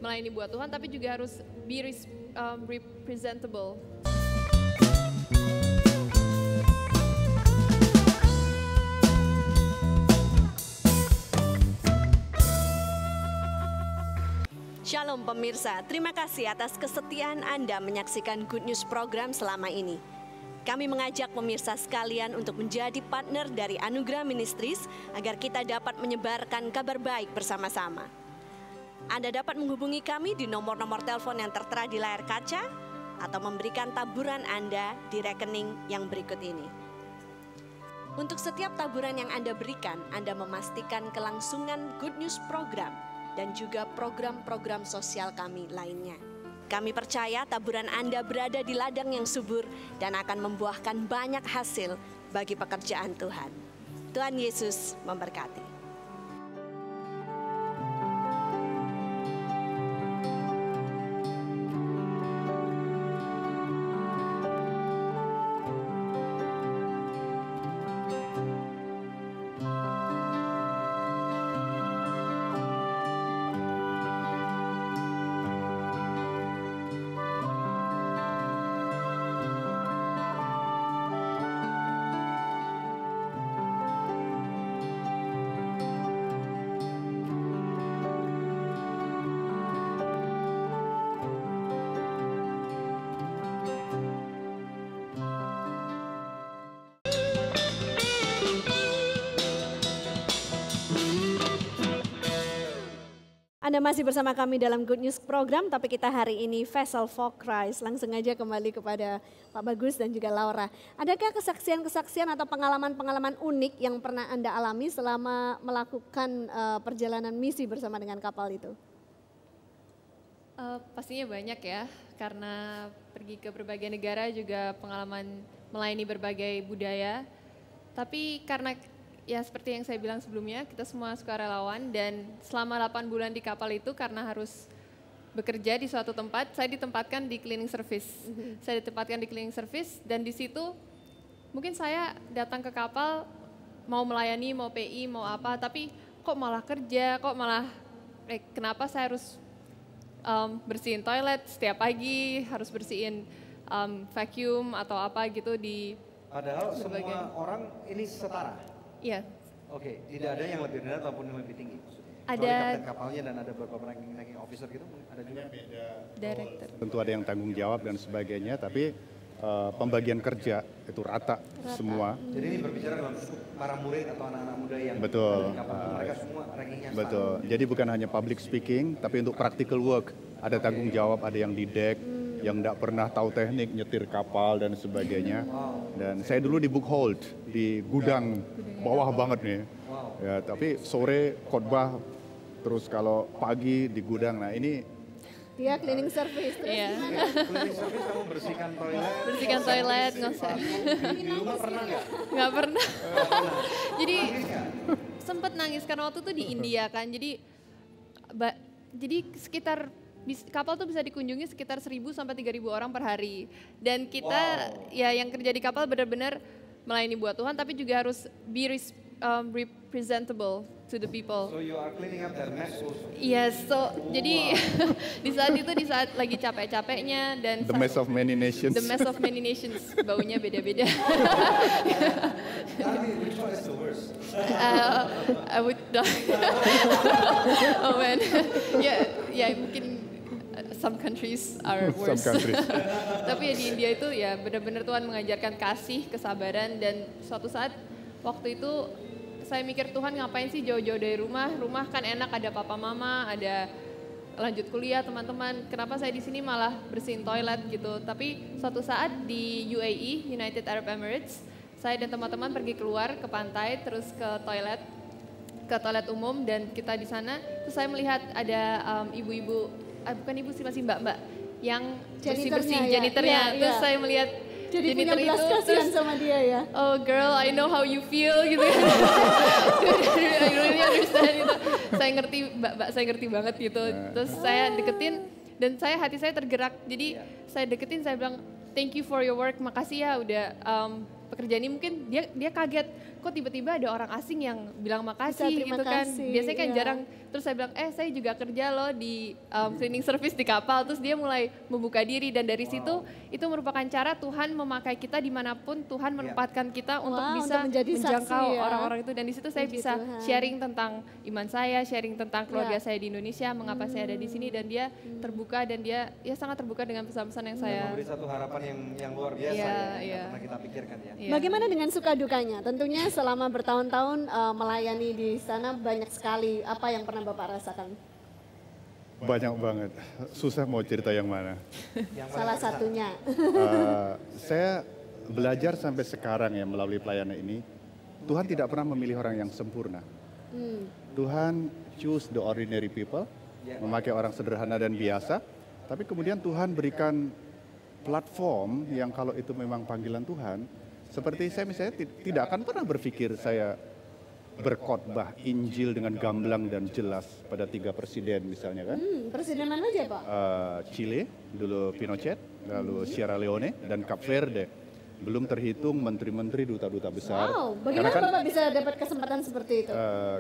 H: melayani buat Tuhan, tapi juga harus be representable.
I: Shalom pemirsa, terima kasih atas kesetiaan Anda menyaksikan Good News program selama ini. Kami mengajak pemirsa sekalian untuk menjadi partner dari Anugerah Ministries agar kita dapat menyebarkan kabar baik bersama-sama. Anda dapat menghubungi kami di nomor-nomor telepon yang tertera di layar kaca atau memberikan taburan Anda di rekening yang berikut ini. Untuk setiap taburan yang Anda berikan, Anda memastikan kelangsungan Good News program dan juga program-program sosial kami lainnya. Kami percaya taburan Anda berada di ladang yang subur dan akan membuahkan banyak hasil bagi pekerjaan Tuhan. Tuhan Yesus memberkati.
C: Anda masih bersama kami dalam Good News program, tapi kita hari ini Vessel for Christ. Langsung aja kembali kepada Pak Bagus dan juga Laura. Adakah kesaksian-kesaksian atau pengalaman-pengalaman unik yang pernah Anda alami selama melakukan perjalanan misi bersama dengan kapal itu?
H: Pastinya banyak ya, karena pergi ke berbagai negara juga pengalaman melayani berbagai budaya. Tapi karena ya seperti yang saya bilang sebelumnya, kita semua sukarelawan dan selama 8 bulan di kapal itu karena harus bekerja di suatu tempat, saya ditempatkan di cleaning service. Saya ditempatkan di cleaning service dan di situ mungkin saya datang ke kapal mau melayani, mau PI, mau apa, tapi kok malah kerja, kok malah kenapa saya harus bersihin toilet setiap pagi, harus bersihin vacuum atau apa gitu di
B: Padahal semua orang ini setara.
H: Iya.
B: Oke, tidak ada yang lebih rendah ataupun yang lebih tinggi.
H: Ada
B: kapten kapalnya dan ada beberapa ranking officer gitu, ada juga
E: beda.
H: Director.
E: Tentu ada yang tanggung jawab dan sebagainya, tapi pembagian kerja itu rata semua.
B: Jadi ini berbicara dalam para murid atau anak-anak muda yang
E: Betul.
B: ada di kapal, mereka semua rankingnya setara.
E: Betul. Jadi bukan hanya public speaking, tapi untuk practical work ada tanggung jawab, ada yang di deck, yang tidak pernah tahu teknik nyetir kapal dan sebagainya. Dan saya dulu di book hold di gudang bawah banget nih. Ya, tapi sore khotbah, terus kalau pagi di gudang. Nah ini
C: dia cleaning service. Terus gimana?
B: Cleaning service kamu bersihkan toilet.
H: Bersihkan toilet, nggak usah.
B: Di rumah pernah nggak?
H: Nggak pernah. Jadi sempet nangis karena waktu itu di India kan. Jadi sekitar kapal tuh bisa dikunjungi sekitar 1.000 sampai 3.000 orang per hari. Dan kita ya yang kerja di kapal benar-benar melayani buat Tuhan, tapi juga harus representable to the people.
B: So you are cleaning up their mess also.
H: Yes, so jadi di saat lagi capek-capeknya dan
E: The mess of many nations.
H: The mess of many nations, baunya beda-beda.
B: Which one is the worst?
H: I would oh man, ya mungkin some countries are worse.
E: Some countries.
H: Tapi ya di India itu ya benar-benar Tuhan mengajarkan kasih, kesabaran, dan suatu saat waktu itu saya mikir Tuhan ngapain sih jauh-jauh dari rumah kan enak, ada papa mama, ada lanjut kuliah teman-teman, kenapa saya di sini malah bersihin toilet gitu. Tapi suatu saat di UAE, United Arab Emirates, saya dan teman-teman pergi keluar ke pantai terus ke toilet umum, dan kita di sana terus saya melihat ada ibu-ibu, bukan ibu sih, masih mbak-mbak yang bersih-bersih janitornya. Terus saya melihat
C: jadi punya belas kasihan sama dia ya.
H: Oh girl, I know how you feel gitu. I really understand gitu. Saya ngerti, mbak saya ngerti banget gitu. Terus saya deketin dan hati saya tergerak. Jadi saya deketin, saya bilang thank you for your work, makasih ya udah pekerjaan ini. Mungkin dia kaget, kok tiba-tiba ada orang asing yang bilang makasih gitu kan. Biasanya kan jarang. Terus saya bilang, saya juga kerja loh di cleaning service di kapal. Terus dia mulai membuka diri, dan dari situ itu merupakan cara Tuhan memakai kita dimanapun Tuhan menempatkan kita untuk bisa menjangkau orang-orang itu. Dan di situ saya bisa sharing tentang iman saya, sharing tentang keluarga saya di Indonesia, mengapa saya ada di sini, dan dia terbuka, dan dia sangat terbuka dengan pesan-pesan yang saya
B: memberi satu harapan yang luar biasa yang pernah kita pikirkan ya.
C: Bagaimana dengan suka dukanya? Tentunya selama bertahun-tahun melayani di sana banyak sekali. Apa yang pernah Bapak rasakan?
E: Banyak banget. Susah mau cerita yang mana.
C: Salah satunya.
E: Saya belajar sampai sekarang ya melalui pelayanan ini. Tuhan tidak pernah memilih orang yang sempurna. Tuhan choose the ordinary people. Memakai orang sederhana dan biasa. Tapi kemudian Tuhan berikan platform yang kalau itu memang panggilan Tuhan. Seperti saya misalnya tidak akan pernah berpikir saya berkhotbah Injil dengan gamblang dan jelas pada 3 presiden misalnya kan.
C: Presiden mana aja Pak?
E: Chile, dulu Pinochet, lalu Sierra Leone dan Cape Verde. Belum terhitung menteri-menteri, duta-duta besar.
C: Wow, bagaimana Bapak bisa dapat kesempatan seperti itu?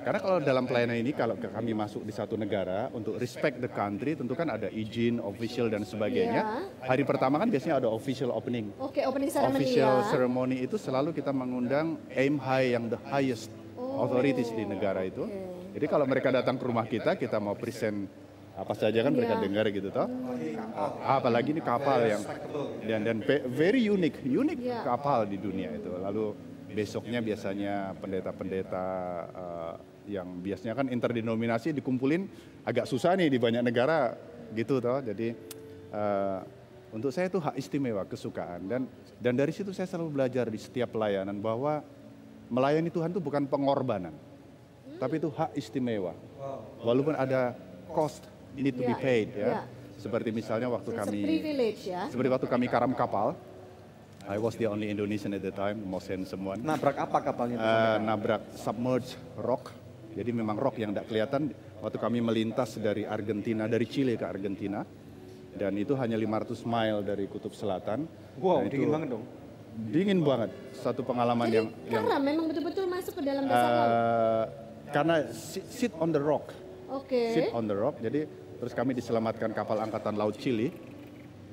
E: Karena kalau dalam pelayanan ini, kalau kami masuk di satu negara, untuk respect the country, tentu kan ada izin, official dan sebagainya. Hari pertama kan biasanya ada official opening.
C: Oke, opening ceremony
E: official ceremony itu selalu kita mengundang aim high yang the highest authorities di negara itu. Jadi kalau mereka datang ke rumah kita mau present apa saja kan mereka dengar gitu toh. Apalagi ini kapal yang dan very unique kapal di dunia itu. Lalu besoknya biasanya pendeta-pendeta yang biasanya kan interdenominasi dikumpulin agak susah nih di banyak negara gitu toh. Jadi untuk saya itu hak istimewa, kesukaan, dan dari situ saya selalu belajar di setiap pelayanan bahwa melayani Tuhan itu bukan pengorbanan, tapi itu hak istimewa. Walaupun ada cost need to be paid ya. Seperti misalnya waktu kami karam kapal, I was the only Indonesian at the time, most handsome one.
B: Nabrak apa kapalnya?
E: Nabrak submerged rock. Jadi memang rock yang tidak kelihatan. Waktu kami melintas dari Chile ke Argentina, dan itu hanya 500 mile dari Kutub Selatan.
B: Wow, dingin banget dong.
E: Dingin banget, satu pengalaman
C: jadi,
E: yang
C: memang betul-betul masuk ke dalam dasar laut.
E: Karena sit on the rock. Sit on the rock. Jadi terus kami diselamatkan kapal angkatan laut Chile.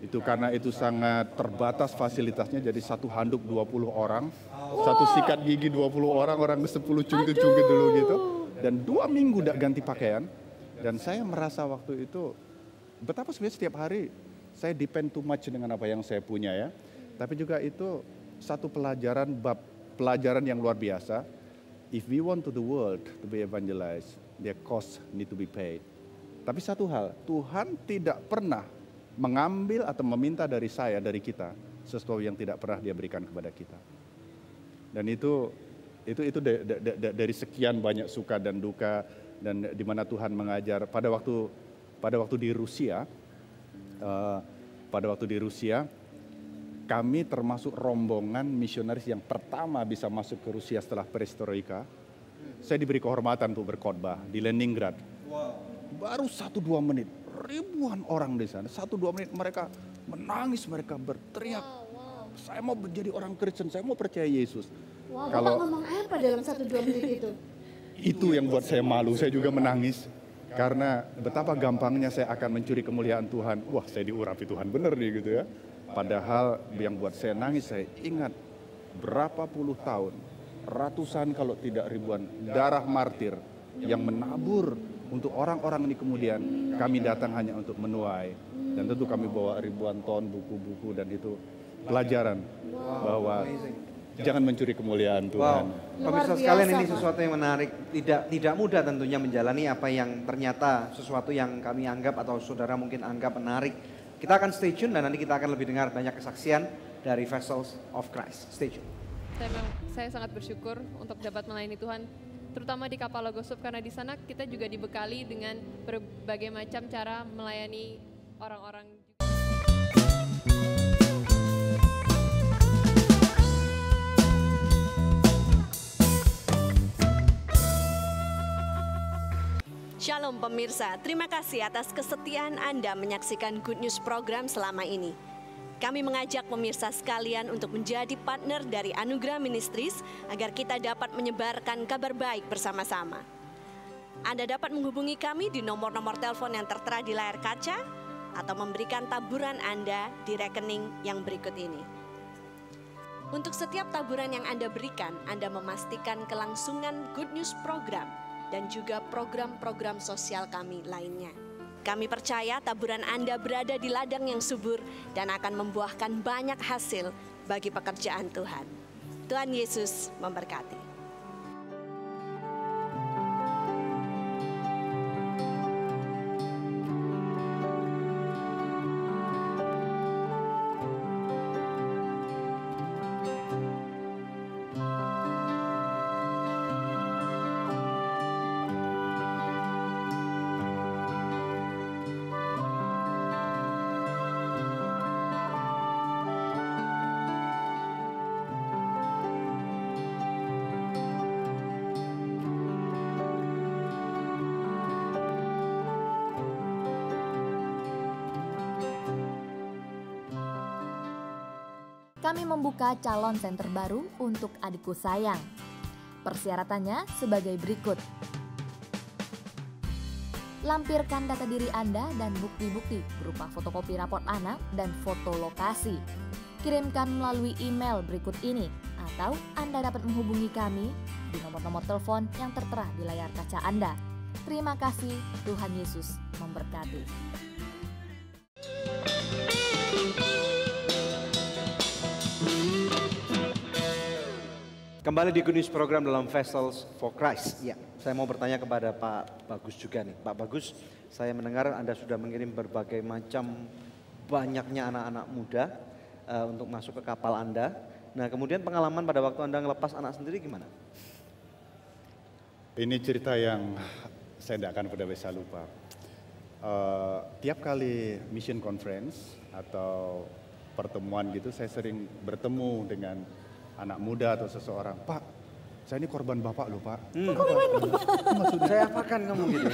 E: Itu karena itu sangat terbatas fasilitasnya, jadi satu handuk 20 orang, satu sikat gigi 20 orang sepuluh cungkit-cungkit dulu gitu. Dan 2 minggu tidak ganti pakaian. Dan saya merasa waktu itu betapa sebenarnya setiap hari saya depend too much dengan apa yang saya punya ya. Tapi juga itu satu pelajaran yang luar biasa. If we want to the world to be evangelized, their cost need to be paid. Tapi satu hal, Tuhan tidak pernah mengambil atau meminta dari saya, dari kita, sesuatu yang tidak pernah Dia berikan kepada kita. Dan itu dari sekian banyak suka dan duka, dan di mana Tuhan mengajar pada waktu di Rusia, kami termasuk rombongan misionaris yang pertama bisa masuk ke Rusia setelah perestroika. Saya diberi kehormatan untuk berkhotbah di Leningrad. Baru 1-2 menit, ribuan orang di sana. 1-2 menit mereka menangis, mereka berteriak. saya mau menjadi orang Kristen, saya mau percaya Yesus.
C: Wah, Bapak ngomong apa dalam 1-2 menit itu?
E: Itu yang buat saya malu, saya juga menangis. Karena betapa gampangnya saya akan mencuri kemuliaan Tuhan. Wah, saya diurapi Tuhan bener nih gitu ya. Padahal yang buat saya nangis, saya ingat berapa puluh tahun, ratusan kalau tidak ribuan darah martir yang menabur untuk orang-orang ini, kemudian kami datang hanya untuk menuai. Dan tentu kami bawa ribuan ton buku-buku, dan itu pelajaran bahwa jangan mencuri kemuliaan Tuhan.
B: Pemirsa sekalian, ini sesuatu yang menarik. Tidak mudah tentunya menjalani apa yang ternyata sesuatu yang kami anggap atau saudara mungkin anggap menarik. Kita akan stay tune dan nanti kita akan lebih dengar banyak kesaksian dari Vessels of Christ. Stay tune.
H: Saya sangat bersyukur untuk dapat melayani Tuhan, terutama di Kapal Logosop, karena di sana kita juga dibekali dengan berbagai macam cara melayani orang-orang.
I: Shalom pemirsa, terima kasih atas kesetiaan Anda menyaksikan Good News program selama ini. Kami mengajak pemirsa sekalian untuk menjadi partner dari Anugerah Ministries agar kita dapat menyebarkan kabar baik bersama-sama. Anda dapat menghubungi kami di nomor-nomor telepon yang tertera di layar kaca atau memberikan taburan Anda di rekening yang berikut ini. Untuk setiap taburan yang Anda berikan, Anda memastikan kelangsungan Good News program dan juga program-program sosial kami lainnya. Kami percaya taburan Anda berada di ladang yang subur dan akan membuahkan banyak hasil bagi pekerjaan Tuhan. Tuhan Yesus memberkati.
D: Kami membuka calon senter baru untuk Adikku Sayang. Persyaratannya sebagai berikut. Lampirkan data diri Anda dan bukti-bukti berupa fotokopi raport anak dan foto lokasi. Kirimkan melalui email berikut ini, atau Anda dapat menghubungi kami di nomor-nomor telepon yang tertera di layar kaca Anda. Terima kasih, Tuhan Yesus memberkati.
B: Kembali di Good News program dalam Vessels for Christ. Ya, saya mau bertanya kepada Pak Bagus juga nih. Pak Bagus, saya mendengar Anda sudah mengirim berbagai macam banyaknya anak-anak muda untuk masuk ke kapal Anda. Nah, kemudian pengalaman pada waktu Anda ngelepas anak sendiri gimana?
E: Ini cerita yang saya tidak akan pernah bisa lupa. Tiap kali mission conference atau pertemuan gitu, saya sering bertemu dengan anak muda atau seseorang. Pak, saya ini korban Bapak loh Pak.
B: Maksudnya saya apakan kamu gitu?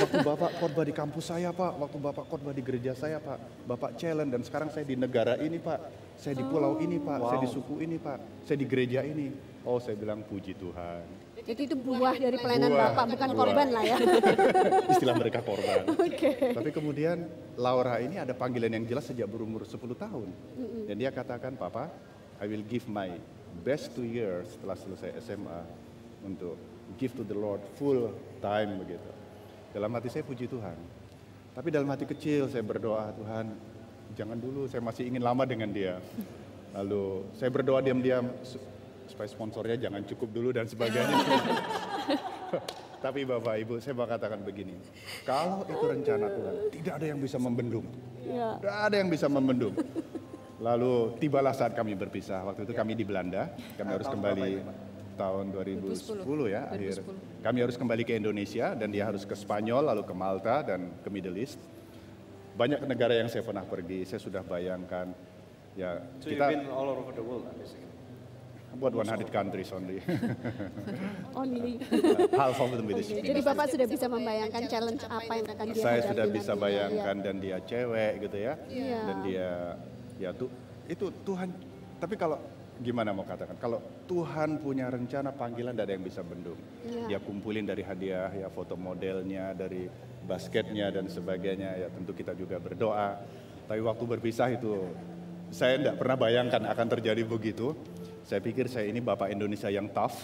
E: Waktu Bapak khotbah di kampus saya Pak, waktu Bapak khotbah di gereja saya Pak, Bapak challenge, dan sekarang saya di negara ini Pak, saya di pulau ini Pak, saya di suku ini Pak, saya di gereja ini. Oh, saya bilang puji Tuhan.
C: Jadi itu buah dari pelayanan Bapak, bukan korban lah ya.
E: Istilah mereka korban.
C: Okay.
E: Tapi kemudian Laura ini ada panggilan yang jelas sejak berumur 10 tahun. Dan dia katakan, Papa, I will give my best 2 years setelah selesai SMA untuk give to the Lord full time begitu. Dalam hati saya puji Tuhan. Tapi dalam hati kecil saya berdoa, Tuhan jangan dulu, saya masih ingin lama dengan dia. Lalu saya berdoa diam-diam supaya sponsornya jangan cukup dulu dan sebagainya. Tapi Bapak Ibu, saya mau katakan begini, kalau itu rencana Tuhan, tidak ada yang bisa membendung. Tidak ada yang bisa membendung. Lalu tibalah saat kami berpisah. Waktu itu kami di Belanda, kami harus kembali tahun 2010 ya, akhir. Kami harus kembali ke Indonesia dan dia harus ke Spanyol, lalu ke Malta dan ke Middle East. Banyak negara yang saya pernah pergi, saya sudah bayangkan. Ya,
B: So
E: kita
B: you've been all over the world, basically.
E: buat 100 countries only.
C: Only.
E: Half of the Middle East.
C: Jadi Bapak sudah bisa membayangkan challenge apa yang akan dia
E: Saya
C: hadapi
E: sudah bisa
C: nantinya,
E: bayangkan, dan dia cewek gitu ya.
C: Iya.
E: Dan dia ya tuh itu Tuhan, tapi kalau gimana mau katakan, kalau Tuhan punya rencana panggilan tidak ada yang bisa bendung. Dia kumpulin dari hadiah, ya foto modelnya, dari basketnya dan sebagainya, ya tentu kita juga berdoa. Tapi waktu berpisah itu, saya tidak pernah bayangkan akan terjadi begitu. Saya pikir saya ini Bapak Indonesia yang tough,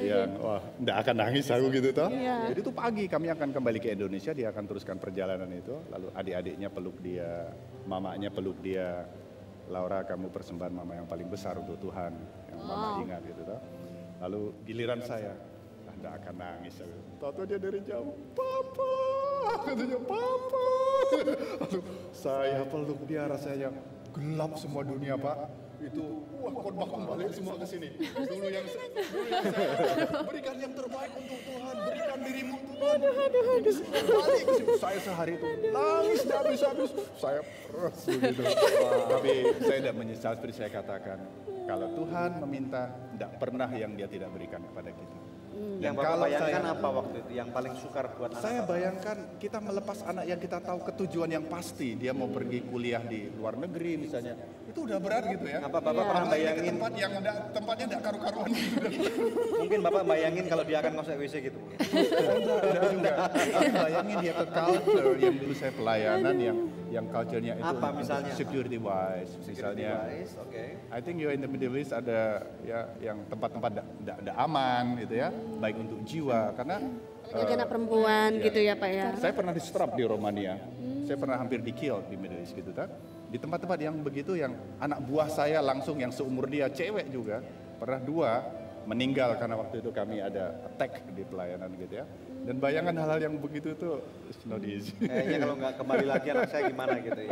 E: yang wah tidak akan nangis aku gitu toh. Jadi itu pagi kami akan kembali ke Indonesia, dia akan teruskan perjalanan itu. Lalu adik-adiknya peluk dia, mamanya peluk dia. Laura, kamu persembahan mama yang paling besar untuk Tuhan, yang mama ingat gitu toh. Lalu giliran saya, tidak akan nangis. Tahu dia dari jauh, Papa, katanya Papa. Lalu saya peluk dia, rasanya gelap semua dunia Pak. Itu khotbah kembali semua ke sini. Dulu yang saya berikan yang terbaik untuk Tuhan, berikan dirimu untuk Tuhan. Balik ke sini. Saya sehari itu nangis habis-habis. Saya peras begitu. Tapi saya tidak menyesal seperti saya katakan. Kalau Tuhan meminta, tidak pernah yang Dia tidak berikan kepada kita.
B: Yang Bapak bayangkan apa waktu itu yang paling sukar buat anak?
E: Saya bayangkan kita melepas anak yang kita tahu ketujuan yang pasti. Dia mau pergi kuliah di luar negeri misalnya. Itu udah berat gitu ya.
B: Apa Bapak pernah bayangin
E: tempat yang tempatnya tidak karu-karuan gitu.
B: Mungkin Bapak bayangin kalau dia akan masuk WC gitu.
E: Enggak juga. Tapi bayangin dia ke culture yang dulu saya pelayanan yang culture-nya itu
B: apa misalnya?
E: Security wise misalnya. I think you in the Middle East ada ya yang tempat-tempat tidak aman gitu ya, baik untuk jiwa karena
C: anak perempuan gitu ya Pak ya.
E: Saya pernah di-strap di Romania. Saya pernah hampir di-kill di Middle East gitu kan. Di tempat-tempat yang begitu yang anak buah saya langsung yang seumur dia cewek juga pernah 2 meninggal karena waktu itu kami ada attack di pelayanan gitu ya. Dan bayangan hal-hal yang begitu itu it's not easy.
B: Kayaknya kalau nggak kembali lagi anak saya gimana gitu ya.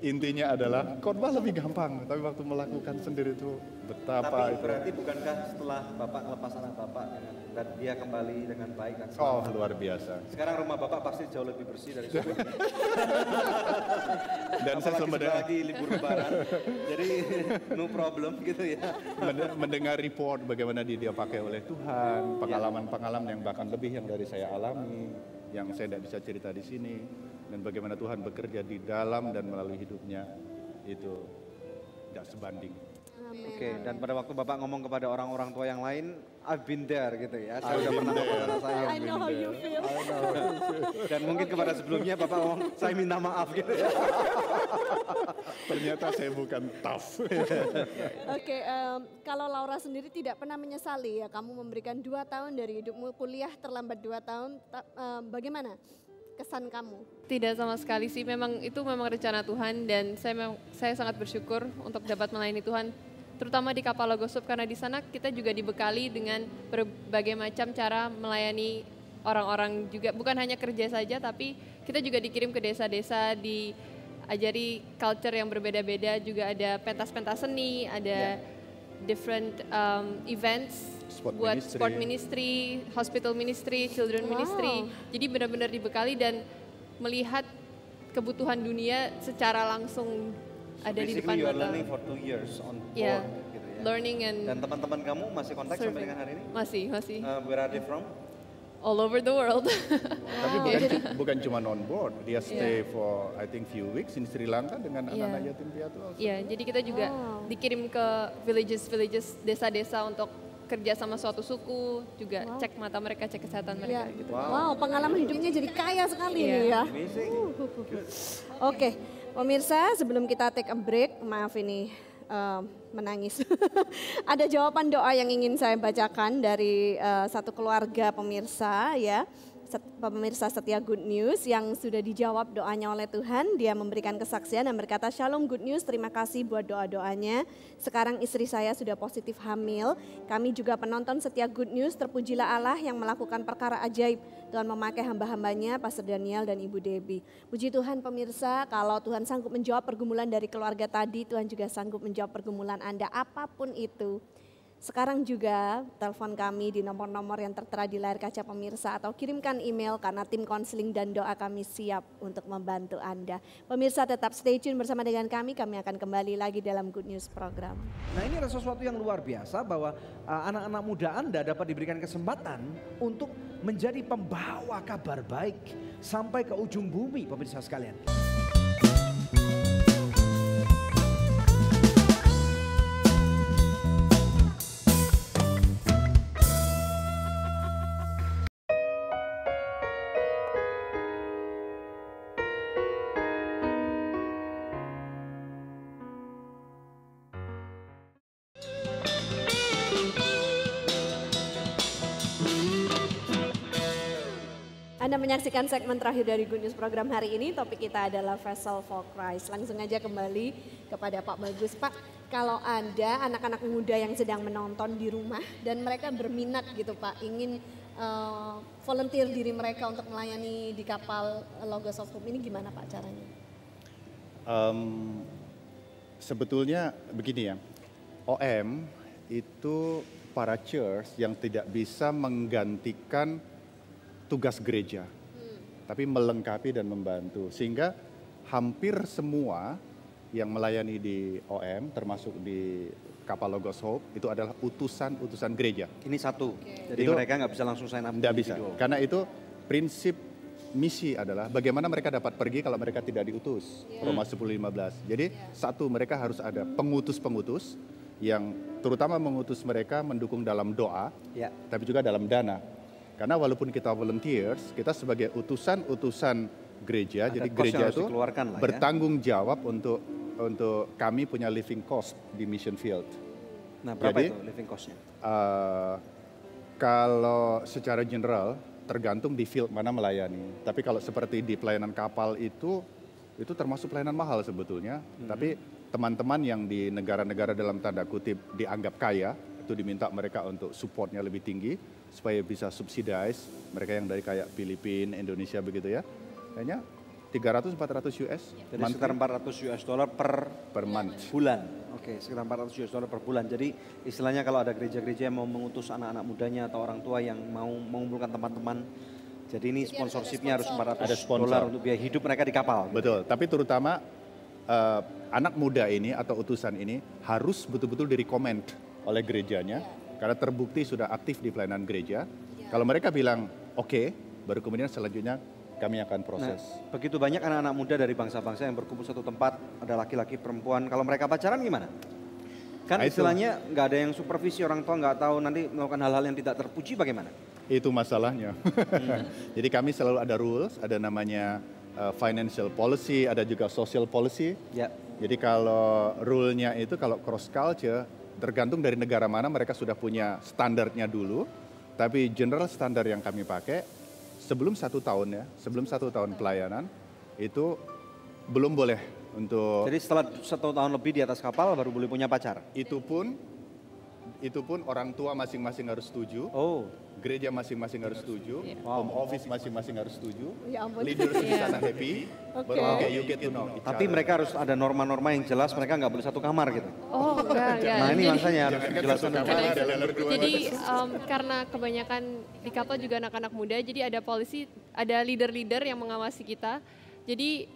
E: Intinya adalah khotbah lebih gampang, tapi waktu melakukan sendiri itu betapa
B: tapi
E: itu.
B: berarti bukankah setelah Bapak melepas anak Bapak dan dia kembali dengan baik dan selamat?
E: Oh luar biasa.
B: Sekarang rumah Bapak pasti jauh lebih bersih dari sebelumnya.
E: Dan saya selalu
B: lagi libur lebaran, jadi no problem gitu ya.
E: Mendengar report bagaimana dia pakai oleh Tuhan, pengalaman-pengalaman yang bahkan lebih yang dari saya alami, yang saya tidak bisa cerita di sini, dan bagaimana Tuhan bekerja di dalam dan melalui hidupnya, itu tidak sebanding.
B: Oke, dan pada waktu Bapak ngomong kepada orang-orang tua yang lain, I've been there gitu ya. Saya udah pernah ngomong anak saya.
C: I know how you feel.
B: Dan mungkin kepada sebelumnya Bapak ngomong, saya minta maaf gitu ya.
E: Ternyata saya bukan tough.
C: Oke, kalau Laura sendiri tidak pernah menyesali ya kamu memberikan 2 tahun dari hidupmu, kuliah terlambat 2 tahun, bagaimana kesan kamu?
H: Tidak sama sekali sih, itu memang rencana Tuhan dan saya sangat bersyukur untuk dapat melayani Tuhan. Terutama di Kapal Logosop karena di sana kita juga dibekali dengan berbagai macam cara melayani orang-orang juga, bukan hanya kerja saja tapi kita juga dikirim ke desa-desa, diajari culture yang berbeda-beda, juga ada pentas-pentas seni, ada different events buat sport ministry, hospital ministry, children ministry. Jadi benar-benar dibekali dan melihat kebutuhan dunia secara langsung ada di depan
B: mata. You are
H: mata.
B: learning for 2 years on board gitu ya.
H: Learning and
B: dan teman-teman kamu masih kontak sampai dengan hari ini?
H: Masih.
B: Where are they from?
H: All over the world.
E: Tapi bukan cuma on board, dia stay for I think few weeks in Sri Lanka dengan anak-anak yatim piatu.
H: Iya, jadi kita juga dikirim ke villages, desa-desa untuk kerja sama suatu suku, juga cek mata mereka, cek kesehatan mereka gitu.
C: Wow, pengalaman hidupnya jadi kaya sekali nih ya. Oke, pemirsa, sebelum kita take a break, maaf ini menangis. Ada jawaban doa yang ingin saya bacakan dari satu keluarga pemirsa ya. Pemirsa setia Good News yang sudah dijawab doanya oleh Tuhan. Dia memberikan kesaksian dan berkata, Shalom Good News, terima kasih buat doa-doanya. Sekarang istri saya sudah positif hamil. Kami juga penonton setia Good News, terpujilah Allah yang melakukan perkara ajaib. Tuhan memakai hamba-hambanya, Pastor Daniel dan Ibu Debbie. Puji Tuhan pemirsa, kalau Tuhan sanggup menjawab pergumulan dari keluarga tadi, Tuhan juga sanggup menjawab pergumulan Anda apapun itu. Sekarang juga telepon kami di nomor-nomor yang tertera di layar kaca pemirsa atau kirimkan email karena tim konseling dan doa kami siap untuk membantu Anda. Pemirsa tetap stay tune bersama dengan kami akan kembali lagi dalam Good News program.
B: Nah ini adalah sesuatu yang luar biasa bahwa anak-anak muda Anda dapat diberikan kesempatan untuk menjadi pembawa kabar baik sampai ke ujung bumi pemirsa sekalian.
C: Anda menyaksikan segmen terakhir dari Good News program hari ini. Topik kita adalah Vessel for Christ. Langsung aja kembali kepada Pak Bagus. Pak, kalau ada anak-anak muda yang sedang menonton di rumah dan mereka berminat gitu Pak, ingin volunteer diri mereka untuk melayani di kapal Logos of Hope, ini gimana Pak caranya?
E: Sebetulnya begini ya, OM itu para church yang tidak bisa menggantikan tugas gereja, tapi melengkapi dan membantu. Sehingga hampir semua yang melayani di OM, termasuk di kapal Logos Hope, itu adalah utusan-utusan gereja.
B: Ini satu, jadi mereka nggak bisa langsung sign up.
E: Nggak bisa, karena itu prinsip misi adalah bagaimana mereka dapat pergi kalau mereka tidak diutus. Roma 10:15. Jadi satu, mereka harus ada pengutus-pengutus yang terutama mengutus mereka mendukung dalam doa, tapi juga dalam dana. Karena walaupun kita volunteers, kita sebagai utusan-utusan gereja, jadi gereja itu bertanggung jawab untuk kami punya living cost di mission field.
B: Nah, berapa itu living cost-nya?
E: Kalau secara general tergantung di field mana melayani. Tapi kalau seperti di pelayanan kapal itu termasuk pelayanan mahal sebetulnya. Tapi teman-teman yang di negara-negara dalam tanda kutip dianggap kaya, itu diminta mereka untuk supportnya lebih tinggi supaya bisa subsidize mereka yang dari kayak Filipina, Indonesia begitu ya. Kayaknya 300-400 US.
B: Jadi sekitar 400 US dollar per
E: month.
B: Bulan. Oke, sekitar 400 US dollar per bulan. Jadi istilahnya kalau ada gereja-gereja yang mau mengutus anak-anak mudanya atau orang tua yang mau mengumpulkan teman-teman, jadi ini sponsorshipnya harus 400 dolar untuk biaya hidup mereka di kapal.
E: Betul, tapi terutama anak muda ini atau utusan ini harus betul-betul direkomend oleh gerejanya karena terbukti sudah aktif di pelayanan gereja. Kalau mereka bilang oke, baru kemudian selanjutnya kami akan proses.
B: Nah, begitu banyak anak-anak muda dari bangsa-bangsa yang berkumpul satu tempat, ada laki-laki, perempuan. Kalau mereka pacaran gimana? Kan istilahnya nggak ada yang supervisi, orang tua nggak tahu nanti melakukan hal-hal yang tidak terpuji bagaimana?
E: Itu masalahnya. Jadi kami selalu ada rules, ada namanya financial policy, ada juga social policy. Jadi kalau rule-nya itu kalau cross culture, tergantung dari negara mana mereka sudah punya standarnya dulu. Tapi general standar yang kami pakai, sebelum 1 tahun ya, sebelum 1 tahun pelayanan, itu belum boleh untuk...
B: Jadi setelah 1 tahun lebih di atas kapal baru boleh punya pacar?
E: Itu pun orang tua masing-masing harus setuju. Gereja masing-masing harus setuju, home office masing-masing harus setuju, leaders di sana happy, baru you get to know each
B: Tapi
E: other.
B: mereka harus ada norma-norma yang jelas, mereka nggak boleh satu kamar gitu.
H: Enggak.
B: Nah ini makanya harus dijelaskan.
H: Jadi karena kebanyakan di kapal juga anak-anak muda, jadi ada polisi, ada leader-leader yang mengawasi kita. Jadi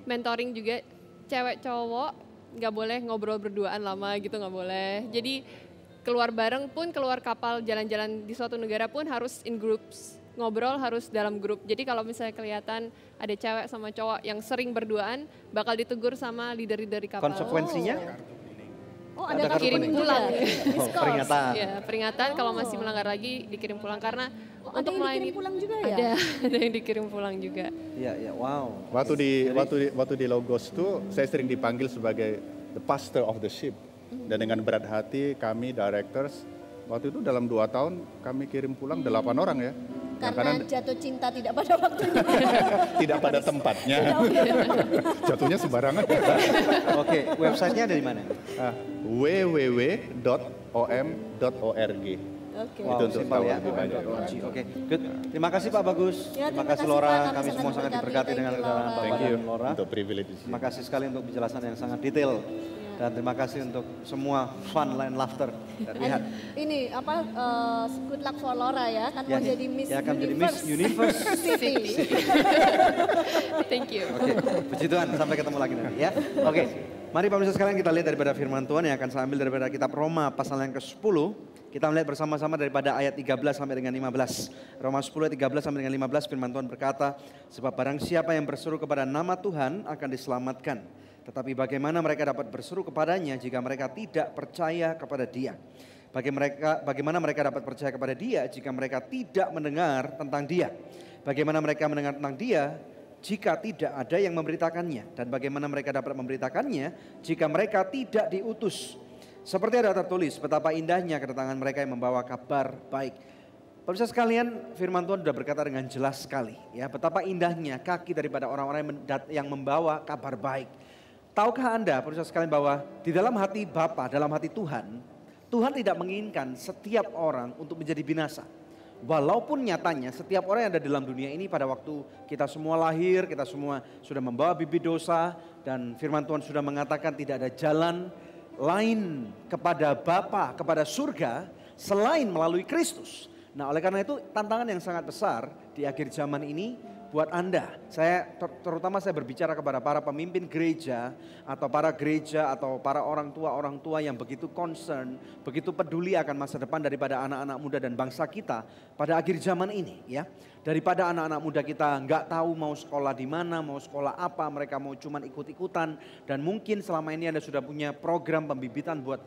H: mentoring juga, cewek cowok nggak boleh ngobrol berduaan lama gitu, nggak boleh. Jadi keluar bareng pun, keluar kapal jalan-jalan di suatu negara pun harus in groups, ngobrol harus dalam grup. Jadi kalau misalnya kelihatan ada cewek sama cowok yang sering berduaan, bakal ditegur sama leader-leader di kapal.
B: Konsekuensinya?
C: Ada
H: kirim pulang.
B: Peringatan.
H: Ya, peringatan kalau masih melanggar lagi dikirim pulang karena untuk melayani
C: pulang juga ya?
H: Ada yang dikirim pulang juga.
B: Iya, wow.
E: Waktu di Logos tuh saya sering dipanggil sebagai the pastor of the ship. Dan dengan berat hati kami directors, waktu itu dalam 2 tahun kami kirim pulang 8 orang ya.
C: Karena jatuh cinta tidak pada waktunya.
E: Tidak pada tempatnya. Jatuhnya sembarangan.
B: Oke, websitenya ada di mana?
E: www.om.org.
B: Itu untuk tahu lebih banyak. Oke, good. Terima kasih Pak Bagus. Terima kasih Laura. Kami semua sangat diberkati dengan kedatangan Bapak dan Laura.
E: Untuk privilege.
B: Terima kasih sekali untuk penjelasan yang sangat detail. Dan terima kasih untuk semua fun and laughter. Lihat.
C: Ini good luck for Laura ya, kan mau jadi Miss
B: akan jadi Miss Universe
C: City.
H: Thank you.
B: Oke, puji Tuhan, sampai ketemu lagi nanti ya. Oke, mari Pak Pemirsa sekalian kita lihat daripada firman Tuhan yang akan saya ambil daripada kitab Roma pasal yang ke-10. Kita melihat bersama-sama daripada ayat 13 sampai dengan 15. Roma 10 ayat 13 sampai dengan 15 firman Tuhan berkata, sebab barang siapa yang berseru kepada nama Tuhan akan diselamatkan. Tetapi bagaimana mereka dapat berseru kepadanya jika mereka tidak percaya kepada Dia? Bagaimana mereka dapat percaya kepada Dia jika mereka tidak mendengar tentang Dia? Bagaimana mereka mendengar tentang Dia jika tidak ada yang memberitakannya? Dan bagaimana mereka dapat memberitakannya jika mereka tidak diutus? Seperti ada tertulis, betapa indahnya kedatangan mereka yang membawa kabar baik. Pemirsa sekalian, firman Tuhan sudah berkata dengan jelas sekali ya, betapa indahnya kaki daripada orang-orang yang membawa kabar baik. Tahukah Anda, pemirsa sekalian, bahwa di dalam hati Bapa, dalam hati Tuhan, Tuhan tidak menginginkan setiap orang untuk menjadi binasa. Walaupun nyatanya setiap orang yang ada dalam dunia ini pada waktu kita semua lahir, kita semua sudah membawa bibit dosa, dan firman Tuhan sudah mengatakan tidak ada jalan lain kepada Bapa, kepada surga selain melalui Kristus. Nah, oleh karena itu tantangan yang sangat besar di akhir zaman ini buat Anda. Terutama saya berbicara kepada para pemimpin gereja atau para gereja atau para orang tua yang begitu concern, begitu peduli akan masa depan daripada anak-anak muda dan bangsa kita pada akhir zaman ini ya. Daripada anak-anak muda kita nggak tahu mau sekolah di mana, mau sekolah apa, mereka mau cuman ikut-ikutan, dan mungkin selama ini Anda sudah punya program pembibitan buat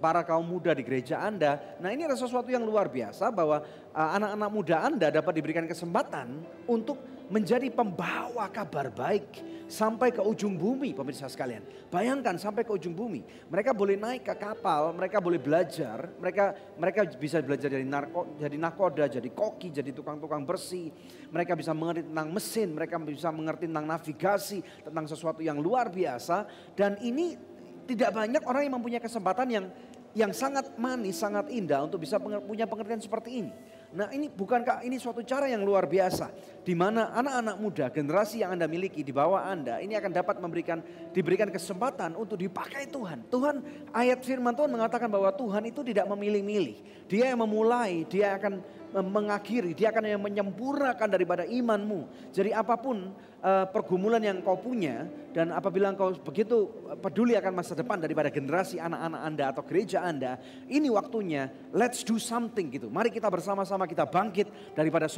B: para kaum muda di gereja Anda. Nah, ini adalah sesuatu yang luar biasa bahwa anak-anak muda Anda dapat diberikan kesempatan untuk menjadi pembawa kabar baik sampai ke ujung bumi, pemirsa sekalian. Bayangkan sampai ke ujung bumi. Mereka boleh naik ke kapal, mereka boleh belajar, mereka bisa belajar jadi nakoda, jadi koki, jadi tukang-tukang bersih. Mereka bisa mengerti tentang mesin, mereka bisa mengerti tentang navigasi, tentang sesuatu yang luar biasa. Dan ini tidak banyak orang yang mempunyai kesempatan yang sangat manis, sangat indah untuk bisa punya pengertian seperti ini. Nah, ini bukankah ini suatu cara yang luar biasa, di mana anak-anak muda, generasi yang Anda miliki di bawah Anda, ini akan dapat diberikan kesempatan untuk dipakai Tuhan. Ayat firman Tuhan mengatakan bahwa Tuhan itu tidak memilih-milih. Dia yang memulai, dia akan mengakhiri, dia akan yang menyempurnakan daripada imanmu. Jadi apapun pergumulan yang kau punya, dan apabila engkau begitu peduli akan masa depan daripada generasi anak-anak Anda atau gereja Anda, ini waktunya let's do something gitu. Mari kita bersama-sama kita bangkit daripada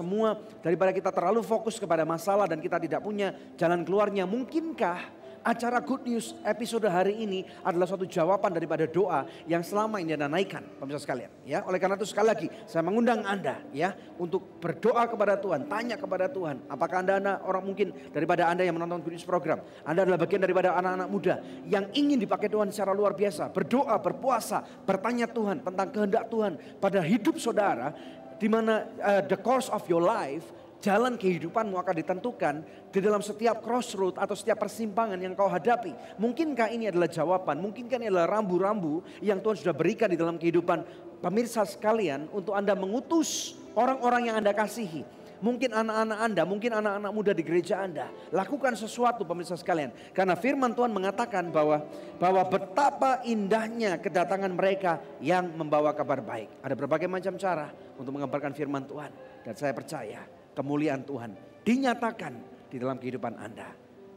B: kita terlalu fokus kepada masalah dan kita tidak punya jalan keluarnya. Mungkinkah acara Good News episode hari ini adalah suatu jawaban daripada doa yang selama ini Anda naikkan, pemirsa sekalian. Ya, oleh karena itu sekali lagi saya mengundang Anda ya untuk berdoa kepada Tuhan, tanya kepada Tuhan. Apakah Anda orang mungkin daripada Anda yang menonton Good News program, Anda adalah bagian daripada anak-anak muda yang ingin dipakai Tuhan secara luar biasa, berdoa, berpuasa, bertanya Tuhan tentang kehendak Tuhan pada hidup saudara, di mana the course of your life, jalan kehidupanmu akan ditentukan di dalam setiap crossroad atau setiap persimpangan yang kau hadapi. Mungkinkah ini adalah jawaban? Mungkinkah ini adalah rambu-rambu yang Tuhan sudah berikan di dalam kehidupan pemirsa sekalian untuk Anda mengutus orang-orang yang Anda kasihi? Mungkin anak-anak Anda, mungkin anak-anak muda di gereja Anda. Lakukan sesuatu, pemirsa sekalian. Karena firman Tuhan mengatakan bahwa betapa indahnya kedatangan mereka yang membawa kabar baik. Ada berbagai macam cara untuk mengabarkan firman Tuhan. Dan saya percaya kemuliaan Tuhan dinyatakan di dalam kehidupan Anda.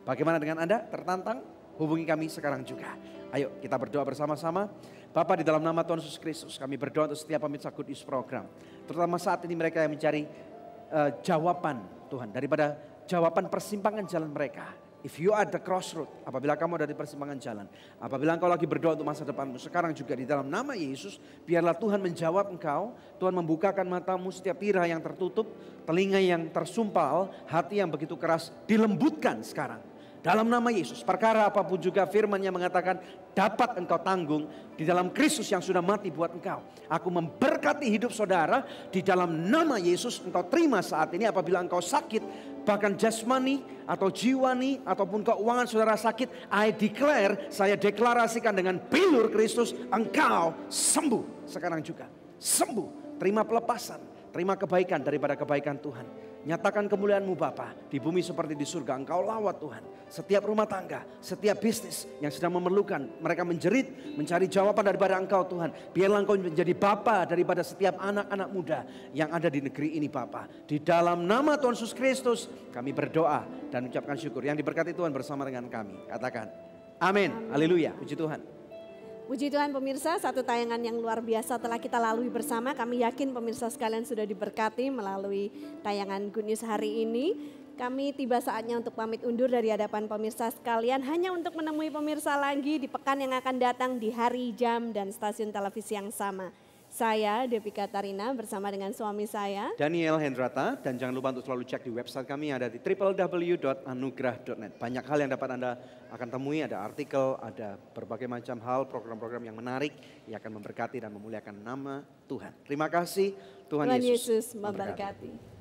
B: Bagaimana dengan Anda? Tertantang? Hubungi kami sekarang juga. Ayo kita berdoa bersama-sama. Bapa, di dalam nama Tuhan Yesus Kristus, kami berdoa untuk setiap pemirsa Good News program. Terutama saat ini mereka yang mencari jawaban Tuhan daripada jawaban persimpangan jalan mereka. If you are the crossroad, apabila kamu ada di persimpangan jalan, apabila engkau lagi berdoa untuk masa depanmu, sekarang juga di dalam nama Yesus, biarlah Tuhan menjawab engkau, Tuhan membukakan matamu, setiap tirai yang tertutup, telinga yang tersumpal, hati yang begitu keras, dilembutkan sekarang. Dalam nama Yesus, perkara apapun juga firman-Nya mengatakan dapat engkau tanggung di dalam Kristus yang sudah mati buat engkau. Aku memberkati hidup saudara di dalam nama Yesus. Engkau terima saat ini apabila engkau sakit, bahkan jasmani atau jiwani ataupun keuangan saudara sakit. I declare, saya deklarasikan dengan bilur Kristus, engkau sembuh sekarang juga. Sembuh, terima pelepasan, terima kebaikan daripada kebaikan Tuhan. Nyatakan kemuliaan-Mu Bapa di bumi seperti di surga. Engkau lawat Tuhan. Setiap rumah tangga, setiap bisnis yang sedang memerlukan, mereka menjerit, mencari jawaban daripada Engkau Tuhan. Biarlah Engkau menjadi Bapa daripada setiap anak-anak muda yang ada di negeri ini Bapa. Di dalam nama Tuhan Yesus Kristus kami berdoa dan ucapkan syukur. Yang diberkati Tuhan bersama dengan kami. Katakan amin. Haleluya. Puji Tuhan.
C: Puji Tuhan pemirsa, satu tayangan yang luar biasa telah kita lalui bersama. Kami yakin pemirsa sekalian sudah diberkati melalui tayangan Good News hari ini. Kami tiba saatnya untuk pamit undur dari hadapan pemirsa sekalian, hanya untuk menemui pemirsa lagi di pekan yang akan datang di hari, jam, dan stasiun televisi yang sama. Saya Devi Katarina bersama dengan suami saya
B: Daniel Hendrata, dan jangan lupa untuk selalu cek di website kami ada di www.anugrah.net. Banyak hal yang dapat Anda akan temui, ada artikel, ada berbagai macam hal, program-program yang menarik yang akan memberkati dan memuliakan nama Tuhan. Terima kasih, Tuhan Yesus
C: memberkati.